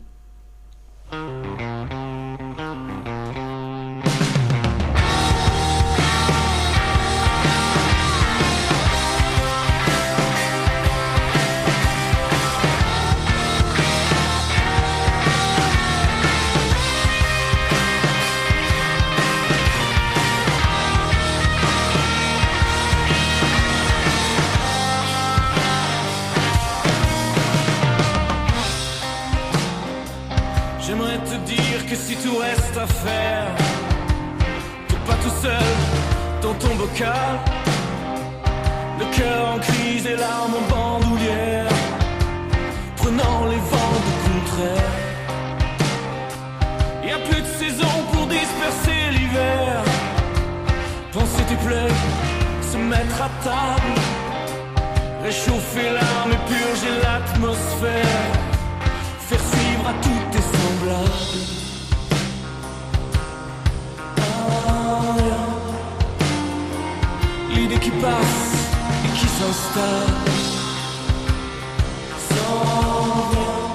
J'aimerais te dire que si tout reste à faire, t'es pas tout seul dans ton bocal, le cœur en crise et larmes en bandoulière, prenant les vents du contraire. Y a plus de saison pour disperser l'hiver, penser tes plaies, se mettre à table, réchauffer l'âme et purger l'atmosphère, faire suivre à tous tes semblables. L'idée qui passe et qui s'installe s'en vient,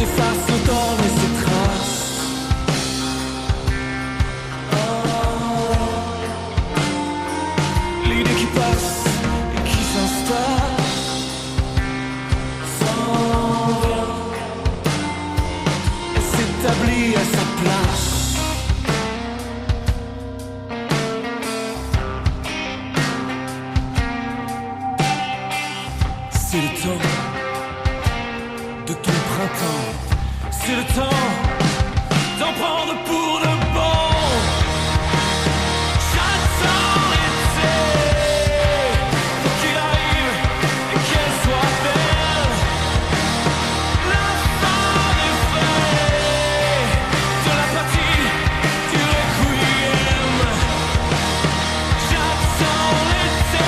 efface l'odeur et ses traces. L'idée qui passe et qui s'installe s'établit à sa place. C'est le temps de ton printemps. C'est le temps d'en prendre pour de bon. J'attends l'été pour qu'il arrive et qu'elle soit belle. La fin des feuilles, de la partie du requiem. J'attends l'été,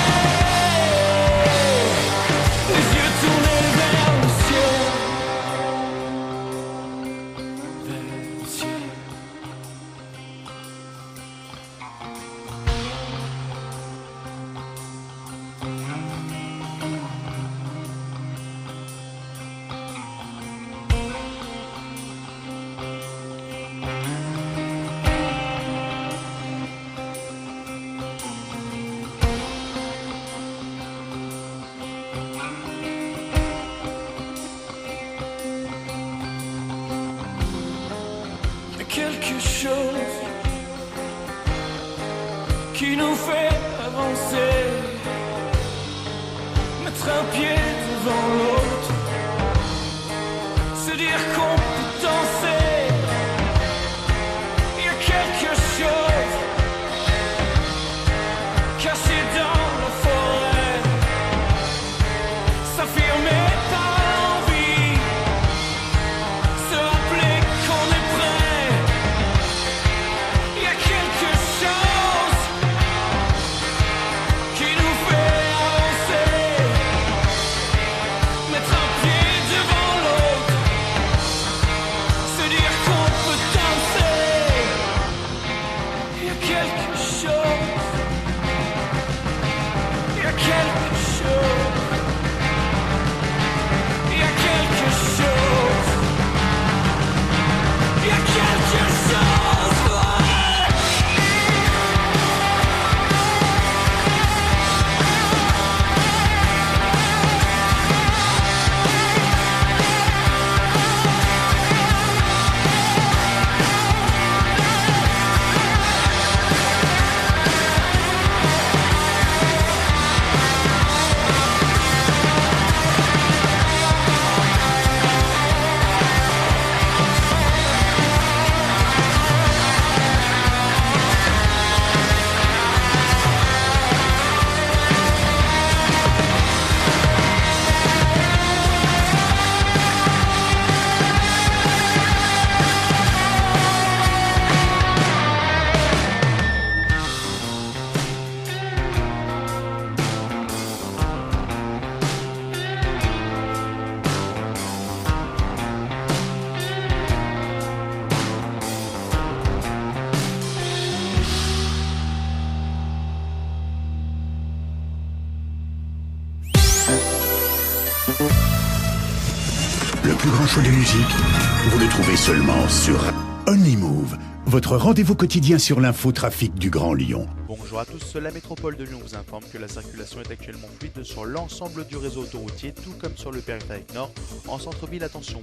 les yeux tournés vers le ciel. Vers le ciel. Quelque chose qui nous fait avancer, mettre un pied devant l'autre, se dire qu'on peut danser. Il y a quelque chose caché dans la forêt, s'affirmer par l'envie, se rappeler qu'on est prêt. Il y a quelque chose qui nous fait avancer. Le plus grand show de musique, vous le trouvez seulement sur Only Move, votre rendez-vous quotidien sur l'infotrafic du Grand Lyon. Bonjour à tous, la métropole de Lyon vous informe que la circulation est actuellement fluide sur l'ensemble du réseau autoroutier, tout comme sur le périphérique nord. En centre-ville, attention,